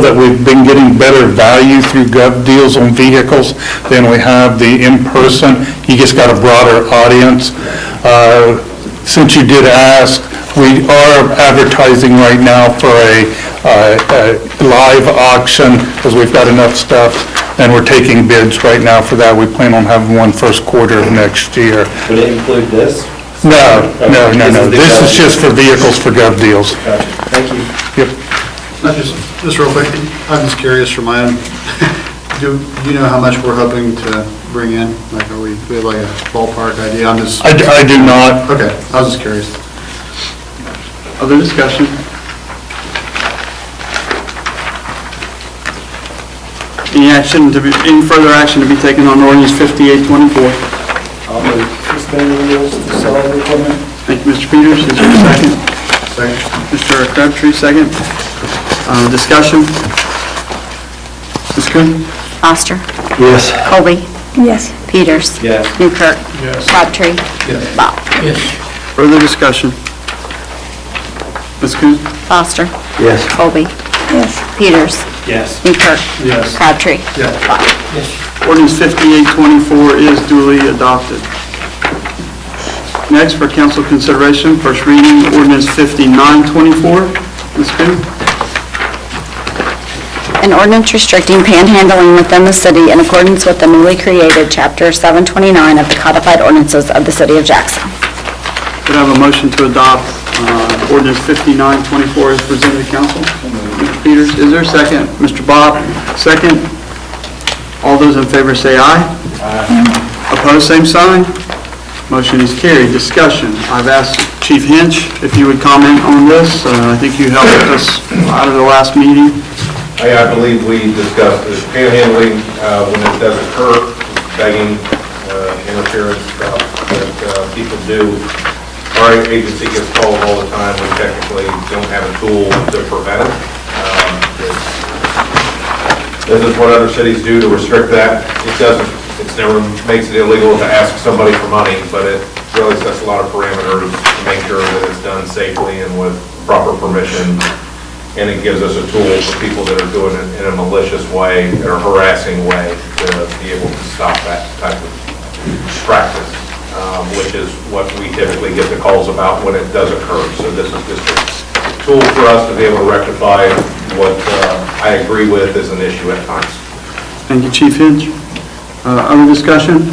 that we've been getting better value through Gov Deals on vehicles than we have the in-person. You just got a broader audience. Since you did ask, we are advertising right now for a live auction because we've got enough stuff, and we're taking bids right now for that. We plan on having one first quarter of next year. Would it include this? No. This is just for vehicles for Gov Deals. Gotcha. Thank you. Yep. Just real quick, I'm just curious for my own, do you know how much we're hoping to bring in? Like, we have like a ballpark idea? I'm just, I do not. okay, I was just curious. Other discussion? Any further action to be taken on ordinance 5824? I'll move suspending the rules to sell the equipment. Thank you, Mr. Peters. Is there a second? Second. Mr. Crabtree, second. Discussion? Ms. Coon? Foster. Yes. Colby. Yes. Peters. Yes. Newkirk. Yes. Crabtree. Yes. Bach. Further discussion? Ms. Coon? Foster. Yes. Colby. Yes. Peters. Yes. Newkirk. Yes. Crabtree. Yes. Bach. Ordinance 5824 is duly adopted. Next, for council consideration, first reading, ordinance 5924. Ms. Coon? An ordinance restricting panhandling within the city in accordance with the newly created Chapter 729 of the codified ordinances of the city of Jackson. Could I have a motion to adopt ordinance 5924 as presented to council? Mr. Peters, is there a second? Mr. Bob, second. All those in favor say aye. Aye. Opposed, same sign. Motion is carried. Discussion. I've asked Chief Hinch if you would comment on this. I think you helped us out of the last meeting. I believe we discussed this panhandling, when it does occur, begging, interference stuff that people do. Our agency gets called all the time. We technically don't have a tool to prevent it. This is what other cities do to restrict that. It never makes it illegal to ask somebody for money, but it really sets a lot of parameters to make sure that it's done safely and with proper permission. And it gives us a tool for people that are doing it in a malicious way or harassing way to be able to stop that type of practice, which is what we typically get the calls about when it does occur. So this is just a tool for us to be able to rectify what I agree with is an issue at times. Thank you, Chief Hinch. Other discussion?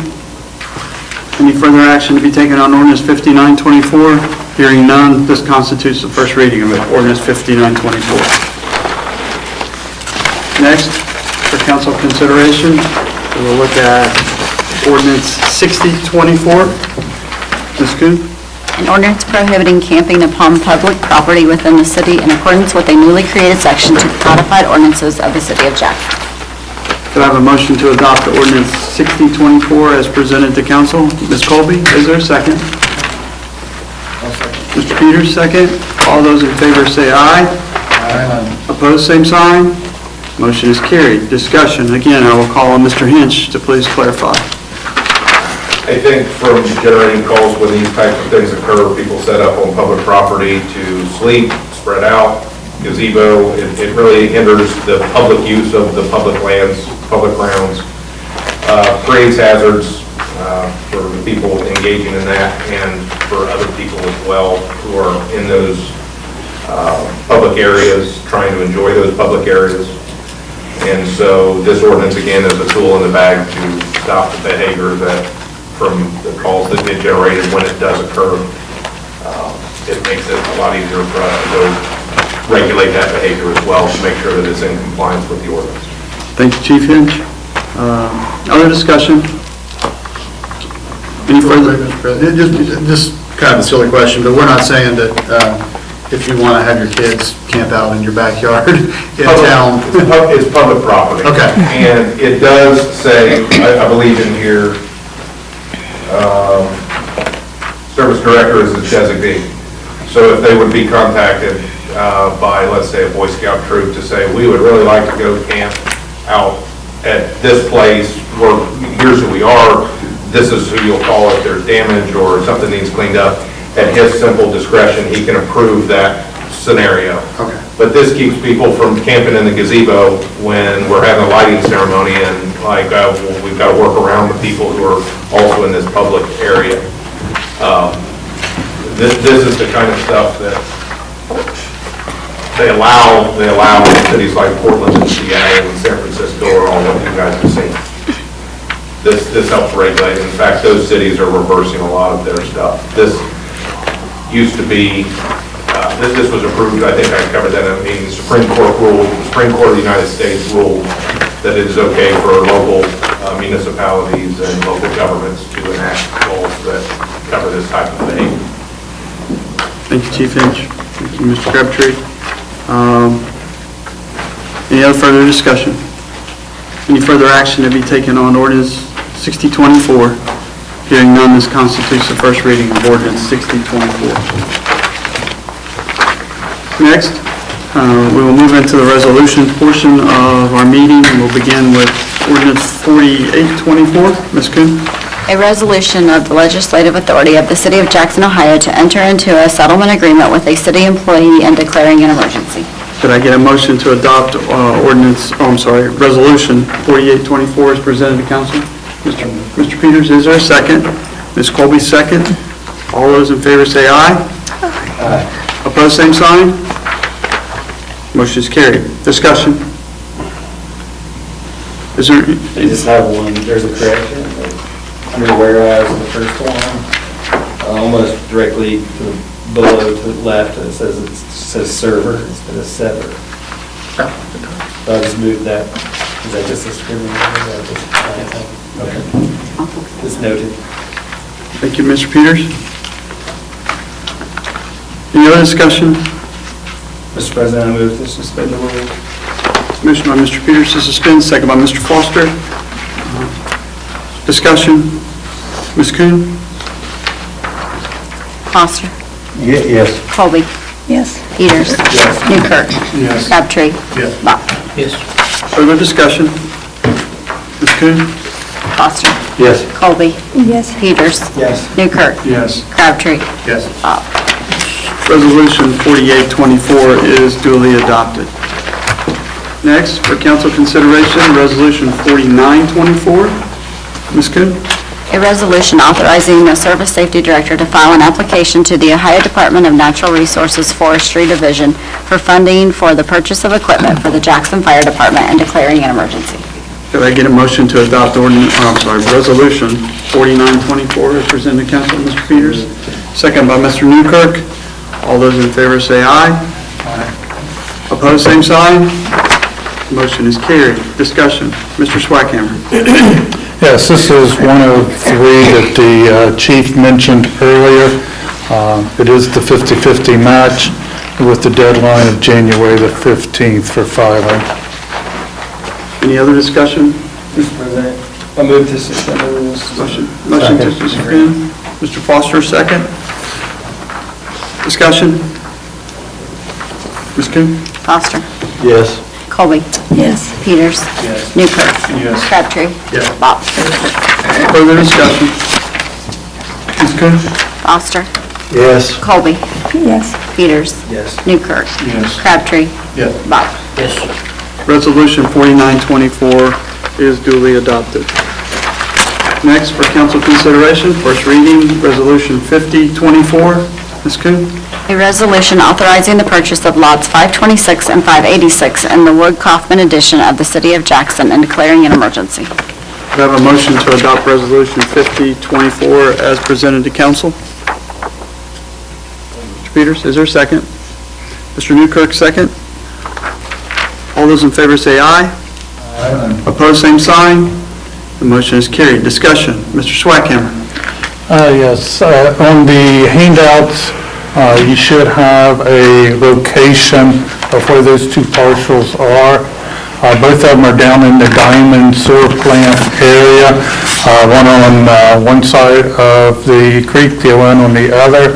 Any further action to be taken on ordinance 5924? Hearing none, this constitutes the first reading of ordinance 5924. Next, for council consideration, we will look at ordinance 6024. Ms. Coon? An ordinance prohibiting camping upon public property within the city in accordance with a newly created section to the codified ordinances of the city of Jackson. Could I have a motion to adopt the ordinance 6024 as presented to council? Ms. Colby, is there a second? Mr. Peters, second. All those in favor say aye. Aye. Opposed, same sign. Motion is carried. Discussion. Again, I will call on Mr. Hinch to please clarify. I think from generating calls when these types of things occur, people set up on public property to sleep, spread out, gazebo, it really hinders the public use of the public lands, public grounds, creates hazards for the people engaging in that and for other people as well who are in those public areas, trying to enjoy those public areas. And so this ordinance, again, is a tool in the bag to stop the behavior that from the calls that get generated when it does occur. It makes it a lot easier for us to go regulate that behavior as well, to make sure that it's in compliance with the ordinance. Thank you, Chief Hinch. Other discussion? Any further? Mr. President, just kind of a silly question, but we're not saying that if you want to have your kids camp out in your backyard in town. It's public property. Okay. And it does say, I believe in here, service director is the designee. So if they would be contacted by, let's say, a Boy Scout troop to say, we would really like to go camp out at this place, where here's who we are, this is who you'll call if there's damage or something needs cleaned up, at his simple discretion, he can approve that scenario. Okay. But this keeps people from camping in the gazebo when we're having a lighting ceremony and like, well, we've got to work around the people who are also in this public area. This is the kind of stuff that they allow in cities like Portland and Seattle and San Francisco are all what you guys have seen. This helps regulate. In fact, those cities are reversing a lot of their stuff. This used to be, this was approved, I think I covered that in a meeting, the Supreme Court of the United States ruled that it is okay for local municipalities and local governments to enact laws that cover this type of behavior. Thank you, Chief Hinch. Thank you, Mr. Crabtree. Any other further discussion? Any further action to be taken on ordinance 6024? Hearing none, this constitutes the first reading of ordinance 6024. Next, we will move into the resolution portion of our meeting, and we'll begin with ordinance 4824. Ms. Kuhn? A resolution of the legislative authority of the City of Jackson, Ohio to enter into a settlement agreement with a city employee and declaring an emergency. Could I get a motion to adopt resolution 4824 as presented to council? Mr. Peters, is there a second? Ms. Colby, second. All those in favor say aye. Aye. Opposed, same sign. Motion is carried. Discussion. Is there? I just have one, there's a correction, under whereas the first one, almost directly below to the left, it says server instead of sever. So I'll just move that. Is that just a scrivener? Okay. Just noted. Thank you, Mr. Peters. Any other discussion? Mr. President, I move to suspend the rules. Motion by Mr. Peters to suspend, second by Mr. Foster. Discussion. Ms. Kuhn? Foster. Yes. Colby. Yes. Peters. Yes. Newkirk. Yes. Crabtree. Yes. Bach. Further discussion. Ms. Kuhn? Foster. Yes. Colby. Yes. Peters. Yes. Newkirk. Yes. Crabtree. Yes. Bach. Resolution 4824 is duly adopted. Next, for council consideration, resolution 4924. Ms. Kuhn? A resolution authorizing the Service Safety Director to file an application to the Ohio Department of Natural Resources Forestry Division for funding for the purchase of equipment for the Jackson Fire Department and declaring an emergency. Could I get a motion to adopt resolution 4924 as presented to council, Mr. Peters? Second by Mr. Newkirk. All those in favor say aye. Aye. Opposed, same sign. Motion is carried. Discussion. Mr. Swackhammer. Yes, this is one of three that the chief mentioned earlier. It is the 50/50 match with the deadline of January the 15th for filing. Any other discussion? Mr. President, I move to suspend the rules. Motion to suspend. Mr. Foster, second. Discussion. Ms. Kuhn? Foster. Yes. Colby. Yes. Peters. Yes. Newkirk. Yes. Crabtree. Yes. Bach. Further discussion. Ms. Kuhn? Foster. Yes. Colby. Yes. Peters. Yes. Newkirk. Yes. Crabtree. Yes. Bach. Resolution 4924 is duly adopted. Next, for council consideration, first reading, resolution 5024. Ms. Kuhn? A resolution authorizing the purchase of lots 526 and 586 in the Wood Kaufman edition of the City of Jackson and declaring an emergency. Could I have a motion to adopt Resolution 5024 as presented to council? Mr. Peters, is there a second? Mr. Newkirk, second. All those in favor say aye. Aye. Opposed, same sign. The motion is carried. Discussion, Mr. Swackhammer. Yes, on the handouts, you should have a location of where those two parcels are. Both of them are down in the Diamond Sewer Plant area, one on one side of the creek, the other one on the other.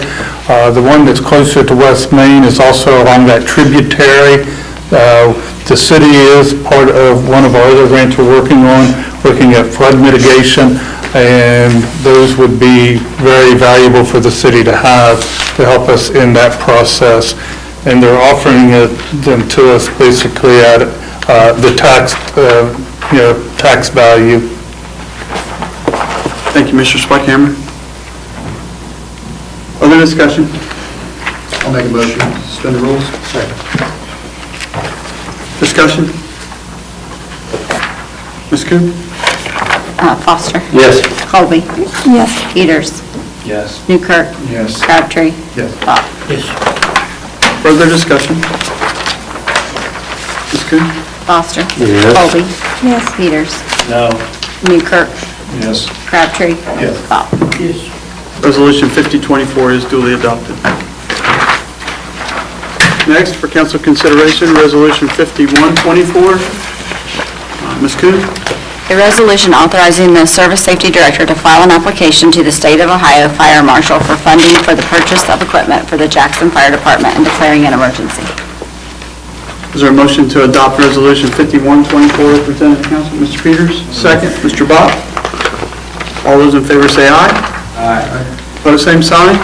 The one that's closer to West Main is also along that tributary. The city is part of one of our other grants we're working on, looking at flood mitigation, and those would be very valuable for the city to have to help us in that process. And they're offering them to us basically at the tax value. Thank you, Mr. Swackhammer. Other discussion? I'll make a motion, to suspend the rules. Second. Discussion? Ms. Coon? Foster. Yes. Colby. Yes. Peters. Yes. Newkirk. Yes. Crabtree. Yes. Bach. Further discussion? Ms. Coon? Foster. Yes. Colby. Yes. Peters. No. Newkirk. Yes. Crabtree. Yes. Bach. Resolution 5024 is duly adopted. Next, for council consideration, Resolution 5124. Ms. Coon? A resolution authorizing the Service Safety Director to file an application to the State of Ohio Fire Marshal for funding for the purchase of equipment for the Jackson Fire Department and declaring an emergency. Is there a motion to adopt Resolution 5124 as presented to council? Mr. Peters, second. Mr. Bach? All those in favor say aye. Aye. Opposed, same sign.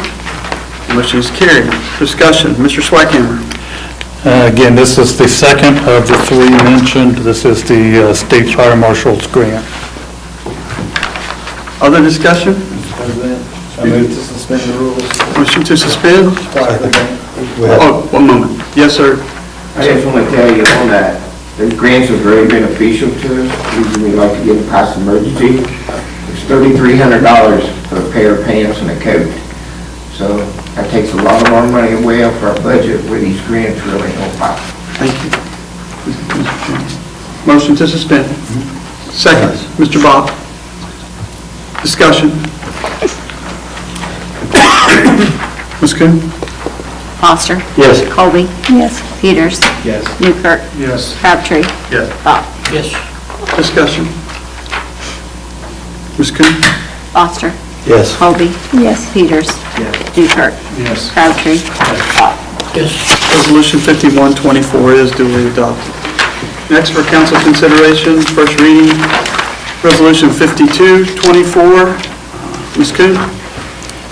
Motion is carried. Discussion, Mr. Swackhammer. Again, this is the second of the three mentioned. This is the State Fire Marshal's grant. Other discussion? President, I move to suspend the rules. Motion to suspend? Apply for the grant. Oh, 1 moment. Yes, sir. I just want to tell you on that, the grants are very beneficial to us. Usually we like to get them past emergency. It's $3,300 for a pair of pants and a coat. So that takes a lot of our money away off our budget where these grants really help out. Thank you. Motion to suspend. Second, Mr. Bob. Discussion. Ms. Coon? Foster. Yes. Colby. Yes. Peters. Yes. Newkirk. Yes. Crabtree. Yes. Bach. Discussion. Ms. Coon? Foster. Yes. Colby. Yes. Peters. Yes. Newkirk. Yes. Crabtree. Bach. Resolution 5124 is duly adopted. Next, for council consideration, first reading, Resolution 5224. Ms. Coon?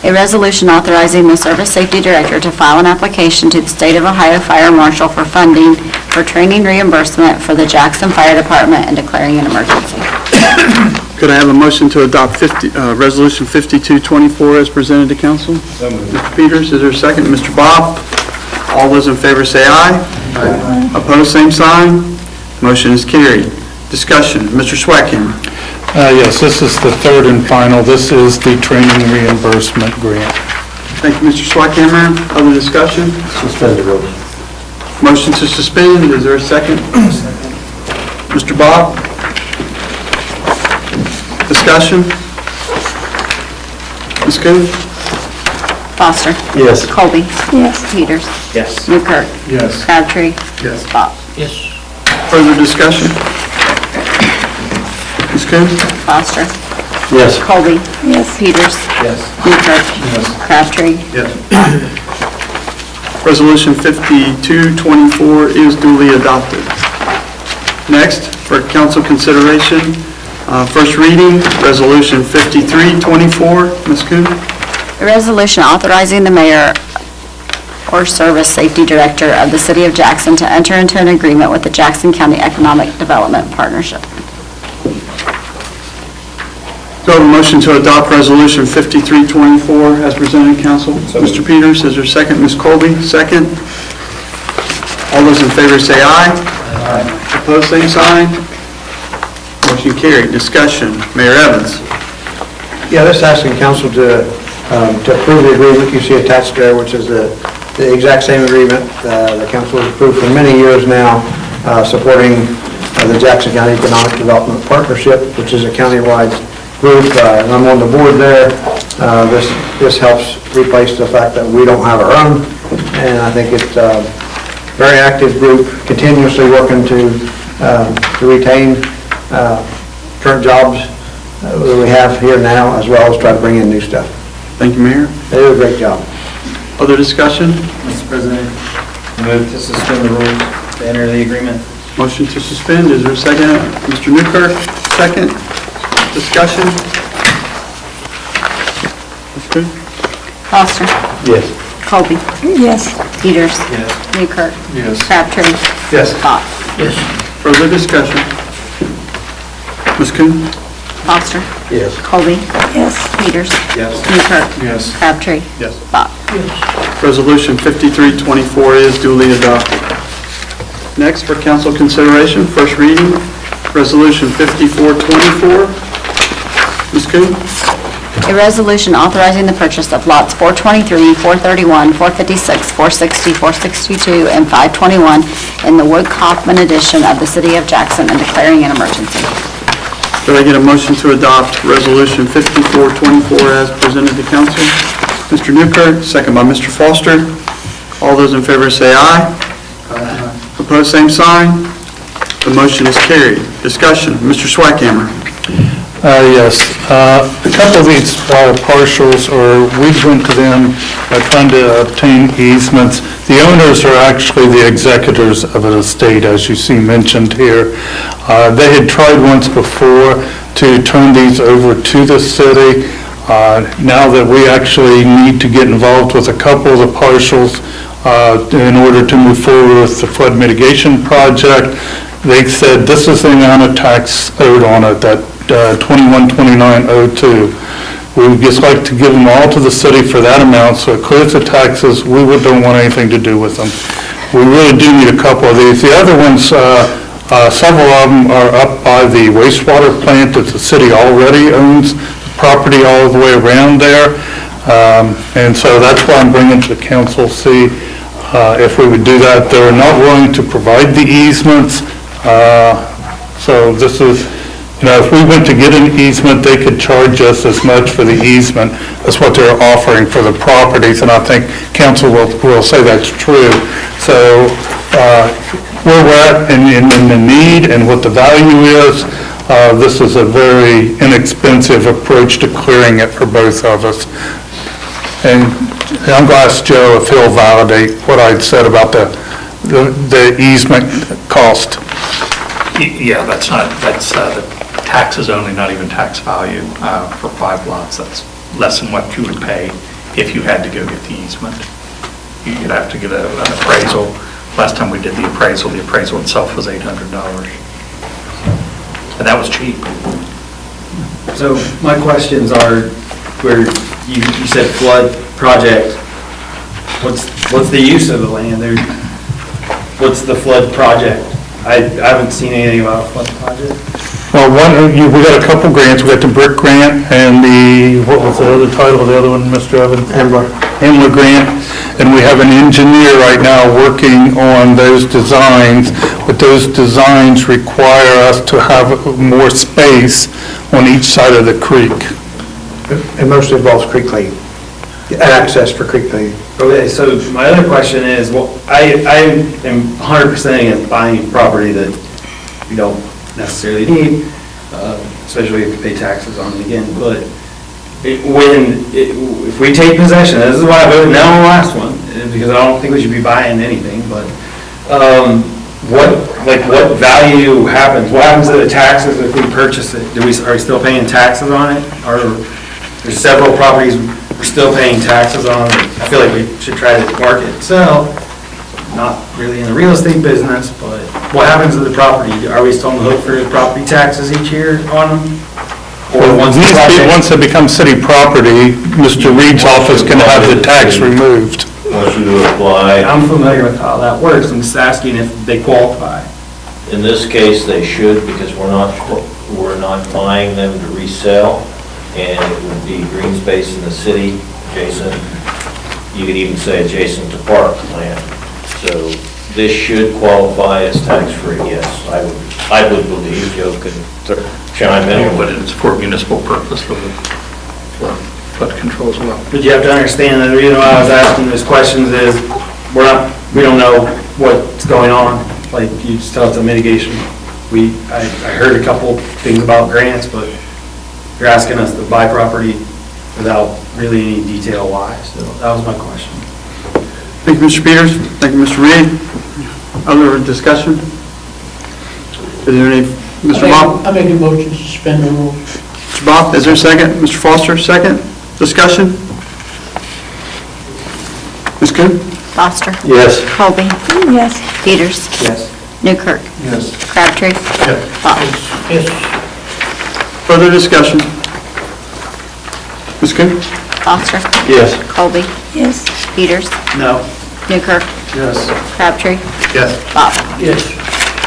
A resolution authorizing the Service Safety Director to file an application to the State of Ohio Fire Marshal for funding for training reimbursement for the Jackson Fire Department and declaring an emergency. Could I have a motion to adopt Resolution 5224 as presented to council? So moved. Mr. Peters, is there a second? Mr. Bob? All those in favor say aye. Aye. Opposed, same sign. Motion is carried. Discussion, Mr. Swackhammer. Yes, this is the third and final. This is the training reimbursement grant. Thank you, Mr. Swackhammer. Other discussion? Suspend the rules. Motion to suspend, is there a second? Mr. Bob? Discussion? Ms. Coon? Foster. Yes. Colby. Yes. Peters. Yes. Newkirk. Yes. Crabtree. Yes. Bach. Further discussion? Ms. Coon? Foster. Yes. Colby. Yes. Peters. Yes. Newkirk. Crabtree. Yes. Resolution 5224 is duly adopted. Next, for council consideration, first reading, Resolution 5324. Ms. Coon? A resolution authorizing the mayor or Service Safety Director of the City of Jackson to enter into an agreement with the Jackson County Economic Development Partnership. Do I have a motion to adopt Resolution 5324 as presented, council? Mr. Peters, is there a second? Ms. Colby, second. All those in favor say aye. Aye. Opposed, same sign. Motion carried. Discussion, Mayor Evans. Yeah, this asking council to approve the agreement you see attached there, which is the exact same agreement the council has approved for many years now, supporting the Jackson County Economic Development Partnership, which is a countywide group, and I'm on the board there. This helps replace the fact that we don't have our own, and I think it's a very active group, continuously working to retain current jobs that we have here now, as well as try to bring in new stuff. Thank you, Mayor. They do a great job. Other discussion? Mr. President, I move to suspend the rules to enter the agreement. Motion to suspend, is there a second? Mr. Newkirk, second. Discussion? Ms. Coon? Foster. Yes. Colby. Yes. Peters. Yes. Newkirk. Yes. Crabtree. Yes. Bach. Further discussion? Ms. Coon? Foster. Yes. Colby. Yes. Peters. Yes. Newkirk. Yes. Crabtree. Yes. Bach. Resolution 5324 is duly adopted. Next, for council consideration, first reading, Resolution 5424. Ms. Coon? A resolution authorizing the purchase of lots 423, 431, 456, 460, 462, and 521 in the Wood Kaufman edition of the City of Jackson and declaring an emergency. Do I get a motion to adopt Resolution 5424 as presented to council? Mr. Newkirk, second by Mr. Foster. All those in favor say aye. Opposed, same sign. The motion is carried. Discussion, Mr. Swackhammer. Yes, a couple of these partials, or we went to them trying to obtain easements. The owners are actually the executors of an estate, as you see mentioned here. They had tried once before to turn these over to the city. Now that we actually need to get involved with a couple of the partials in order to move forward with the flood mitigation project, they said this is the amount of tax owed on it, that 212902. We would just like to give them all to the city for that amount, so it clears the taxes. We don't want anything to do with them. We really do need a couple of these. The other ones, several of them are up by the wastewater plant that the city already owns, property all the way around there. And so that's why I'm bringing to the council, see if we would do that. They're not willing to provide the easements. So this is, if we went to get an easement, they could charge us as much for the easement as what they're offering for the properties, and I think council will say that's true. So where we're at in the need and what the value is, this is a very inexpensive approach to clearing it for both of us. And I'm going to ask Joe if he'll validate what I'd said about the easement cost. Yeah, that's the tax is only, not even tax value for 5 lots. That's less than what you would pay if you had to go get the easement. You'd have to get an appraisal. Last time we did the appraisal itself was $800. And that was cheap. So my questions are, where you said flood project, what's the use of the land there? What's the flood project? I haven't seen anything about a flood project. Well, we got a couple grants. We got the BRIC grant and what was the other title of the other one, Mr. Evans? Ambler grant. And we have an engineer right now working on those designs, but those designs require us to have more space on each side of the creek. It mostly involves creek cleaning, access for creek cleaning. Okay, so my other question is, well, I am 100% against buying property that we don't necessarily need, especially if we pay taxes on it again, but if we take possession, this is why I voted no on the last one, because I don't think we should be buying anything, but what value happens? What happens to the taxes if we purchase it? Are we still paying taxes on it? Or there's several properties we're still paying taxes on? I feel like we should try to market and sell. Not really in the real estate business, but what happens to the property? Are we still on the hook for property taxes each year on them? Or once Once they become city property, Mr. Reed's office can have the tax removed. Want you to apply. I'm familiar with how that works. I'm just asking if they qualify. In this case, they should, because We're not buying them to resell, and it would be green space in the city adjacent, you could even say adjacent to park land. So this should qualify as tax-free, yes. I would believe Joe could chime in. But it's for municipal purpose for the flood control as well. But you have to understand that the reason why I was asking these questions is, we don't know what's going on. Like, you just tell it's a mitigation. I heard a couple things about grants, but you're asking us to buy property without really any detail why, so that was my question. Thank you, Mr. Peters. Thank you, Mr. Reed. Other discussion? Is there any, Mr. Bob? I make a motion to suspend the rules. Mr. Bob, is there a second? Mr. Foster, second? Discussion? Ms. Coon? Foster. Yes. Colby. Yes. Peters. Yes. Newkirk. Yes. Crabtree. Bach. Yes. Further discussion? Ms. Coon? Foster. Yes. Colby. Yes. Peters. No. Newkirk. Yes. Crabtree. Yes. Bach. Yes.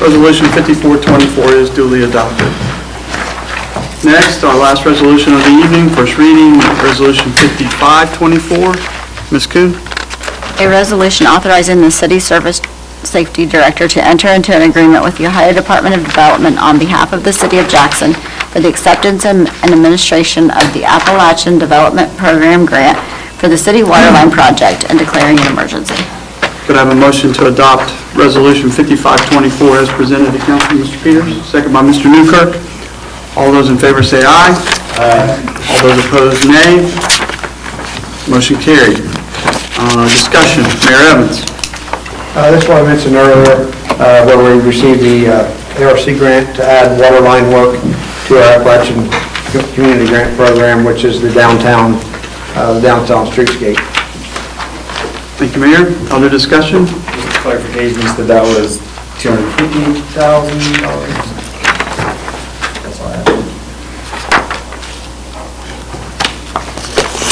Resolution 5424 is duly adopted. Next, our last resolution of the evening, first reading, Resolution 5524. Ms. Kuhn? A resolution authorizing the city service safety director to enter into an agreement with the Ohio Department of Development on behalf of the city of Jackson for the acceptance and administration of the Appalachian Development Program grant for the city waterline project and declaring an emergency. Could I have a motion to adopt Resolution 5524 as presented to council? Mr. Peters, second by Mr. Newkirk. All those in favor say aye. Aye. All those opposed, nay. Motion carried. Discussion, Mayor Evans. This one I mentioned earlier, where we received the ARC grant to add water line work to our Appalachian Community Grant Program, which is the downtown streetscape. Thank you, Mayor. Other discussion? Just clarification, you said that was $250,000? That's all I have.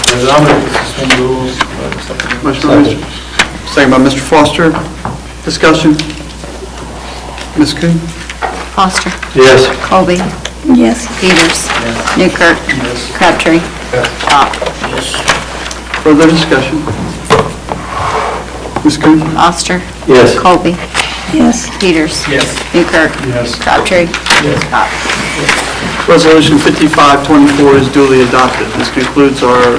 I'm going to suspend the rules. Motion by Mr. Second by Mr. Foster. Discussion? Ms. Kuhn? Foster. Yes. Colby. Yes. Peters. Newkirk. Crabtree. Bach. Further discussion? Ms. Kuhn? Foster. Yes. Colby. Yes. Peters. Yes. Newkirk. Yes. Crabtree. Bach. Resolution 5524 is duly adopted. This concludes our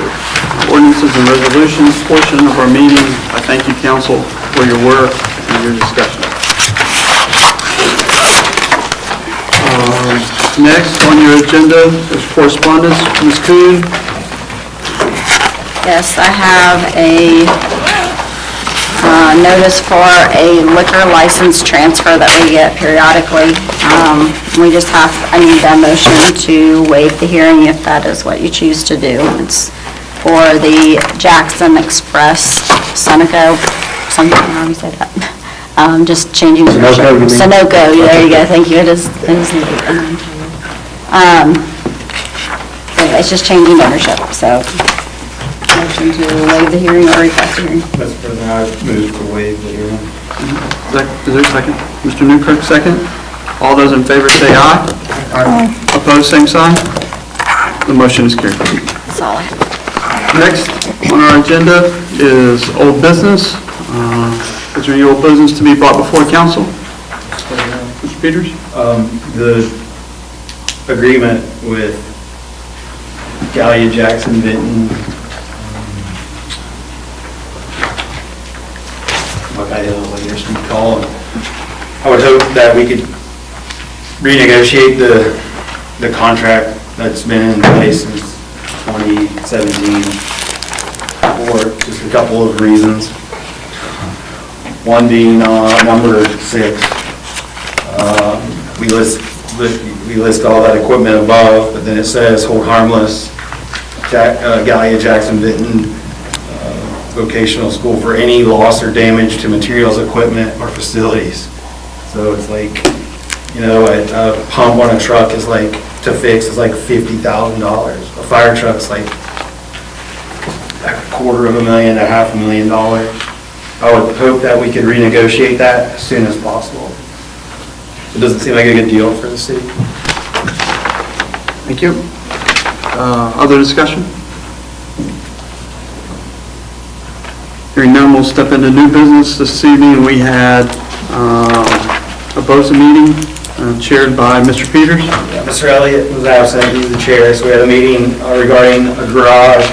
ordinances and resolutions portion of our meeting. I thank you, council, for your work and your discussion. Next on your agenda is correspondence. Ms. Kuhn? Yes, I have a notice for a liquor license transfer that we get periodically. I need a motion to waive the hearing if that is what you choose to do. It's for the Jackson Express Sunoco, how do you say that? Just changing. Sunoco, you mean? Sunoco, there you go, thank you, it is late. It's just changing ownership, so motion to waive the hearing or request a hearing. Mr. President, I move to waive the hearing. Is there a second? Mr. Newkirk, second. All those in favor say aye. Aye. Opposed, same sign. The motion is carried. That's all I have. Next on our agenda is old business. Is there any old business to be brought before council? Mr. Peters? The agreement with Gallia Jackson Vinton, I guess we call them. I would hope that we could renegotiate the contract that's been in place since 2017 for just a couple of reasons. One being number 6. We list all that equipment above, but then it says hold harmless Gallia Jackson Vinton vocational school for any loss or damage to materials, equipment, or facilities. So it's like, a pump on a truck is like, to fix is like $50,000. A fire truck's like $250,000 to $500,000. I would hope that we could renegotiate that as soon as possible. It doesn't seem like a good deal for the city. Thank you. Other discussion? Hearing none, we'll step into new business. This evening, we had a BOSA meeting chaired by Mr. Peters. Yeah, Mr. Elliott was absent, he's the chair, so we had a meeting regarding a garage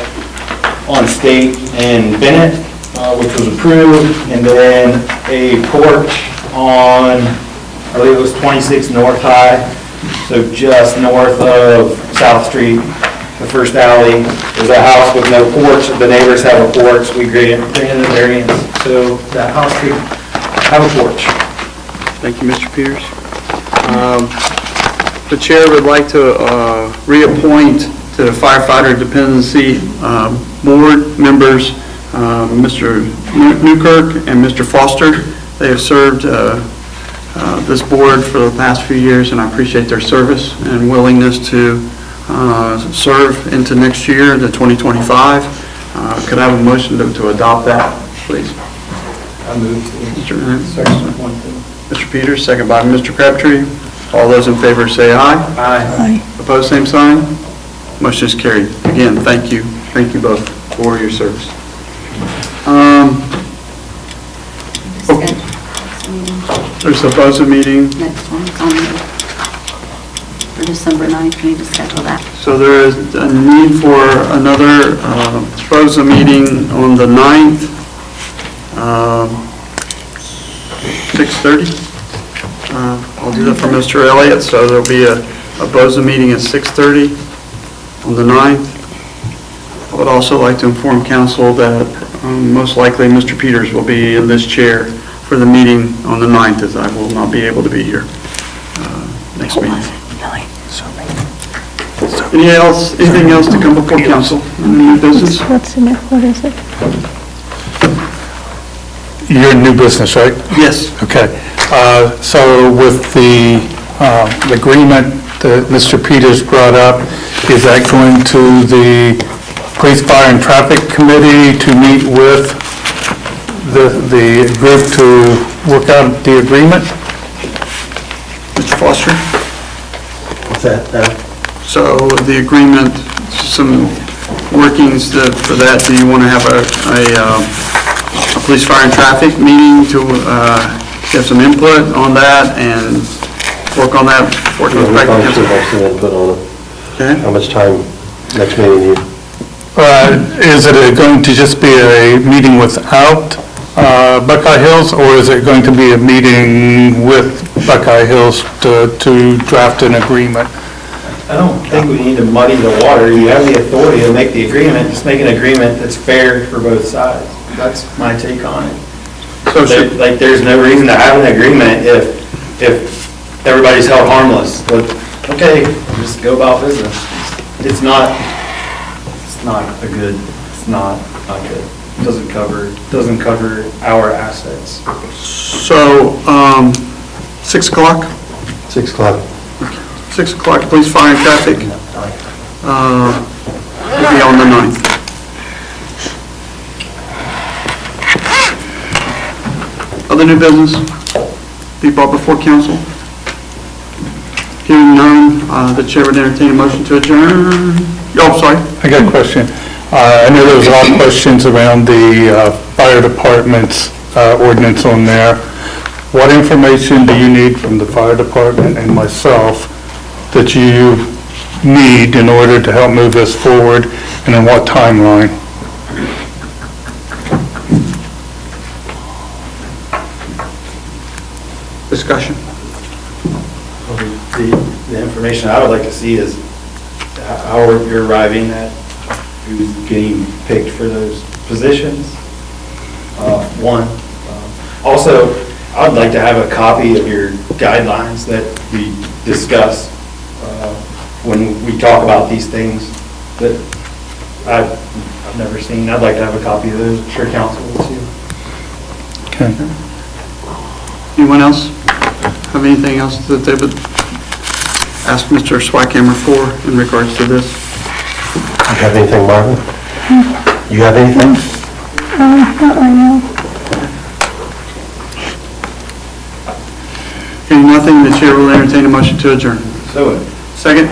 on State and Bennett, which was approved, and then a porch on, I believe it was 26 North High, so just north of South Street, the first alley. There's a house with no porch, the neighbors have a porch, we granted a variance, so that house could have a porch. Thank you, Mr. Peters. The chair would like to reappoint to the firefighter dependency board members, Mr. Newkirk and Mr. Foster. They have served this board for the past few years, and I appreciate their service and willingness to serve into next year, the 2025. Could I have a motion to adopt that, please? I moved to Mr. Peters, second by Mr. Crabtree. All those in favor say aye. Aye. Opposed, same sign. Motion is carried. Again, thank you. Thank you both for your service. There's a BOSA meeting. Next one is on for December 9th, we need to schedule that. So there is a need for another BOSA meeting on the 9th, 6:30. I'll do that for Mr. Elliott, so there'll be a BOSA meeting at 6:30 on the 9th. I would also like to inform council that most likely Mr. Peters will be in this chair for the meeting on the 9th, as I will not be able to be here next meeting. Anything else to come before council? Any new business? What's in it? What is it? You're in new business, right? Yes. Okay. So with the agreement that Mr. Peters brought up, is that going to the Police, Fire, and Traffic Committee to meet with the group to work out the agreement? Mr. Foster? What's that? So the agreement, some workings for that, do you want to have a police, fire, and traffic meeting to get some input on that and work on that? Working with Franklin Council? Input on it. Okay. How much time next meeting you? Is it going to just be a meeting without Buckeye Hills, or is it going to be a meeting with Buckeye Hills to draft an agreement? I don't think we need to muddy the water. You have the authority to make the agreement, just make an agreement that's fair for both sides. That's my take on it. So Like, there's no reason to have an agreement if everybody's held harmless. But, okay, just go about business. It's not good. It doesn't cover our assets. So, 6 o'clock? 6 o'clock. 6 o'clock, police, fire, and traffic will be on the 9th. Other new business be brought before council? Hearing none, the chair would entertain a motion to adjourn. Oh, sorry. I got a question. I know there was a lot of questions around the fire department's ordinance on there. What information do you need from the fire department and myself that you need in order to help move this forward, and in what timeline? Discussion. The information I would like to see is how you're arriving at who's getting picked for those positions, one. Also, I'd like to have a copy of your guidelines that we discuss when we talk about these things that I've never seen. I'd like to have a copy of those. I'm sure council will too. Okay. Anyone else have anything else that they would ask Mr. Swikammer for in regards to this? You have anything, Marvin? You have anything? Not right now. Hearing nothing, the chair will entertain a motion to adjourn. So, Second?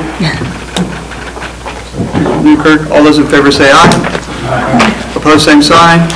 Newkirk. All those in favor say aye. Opposed, same sign.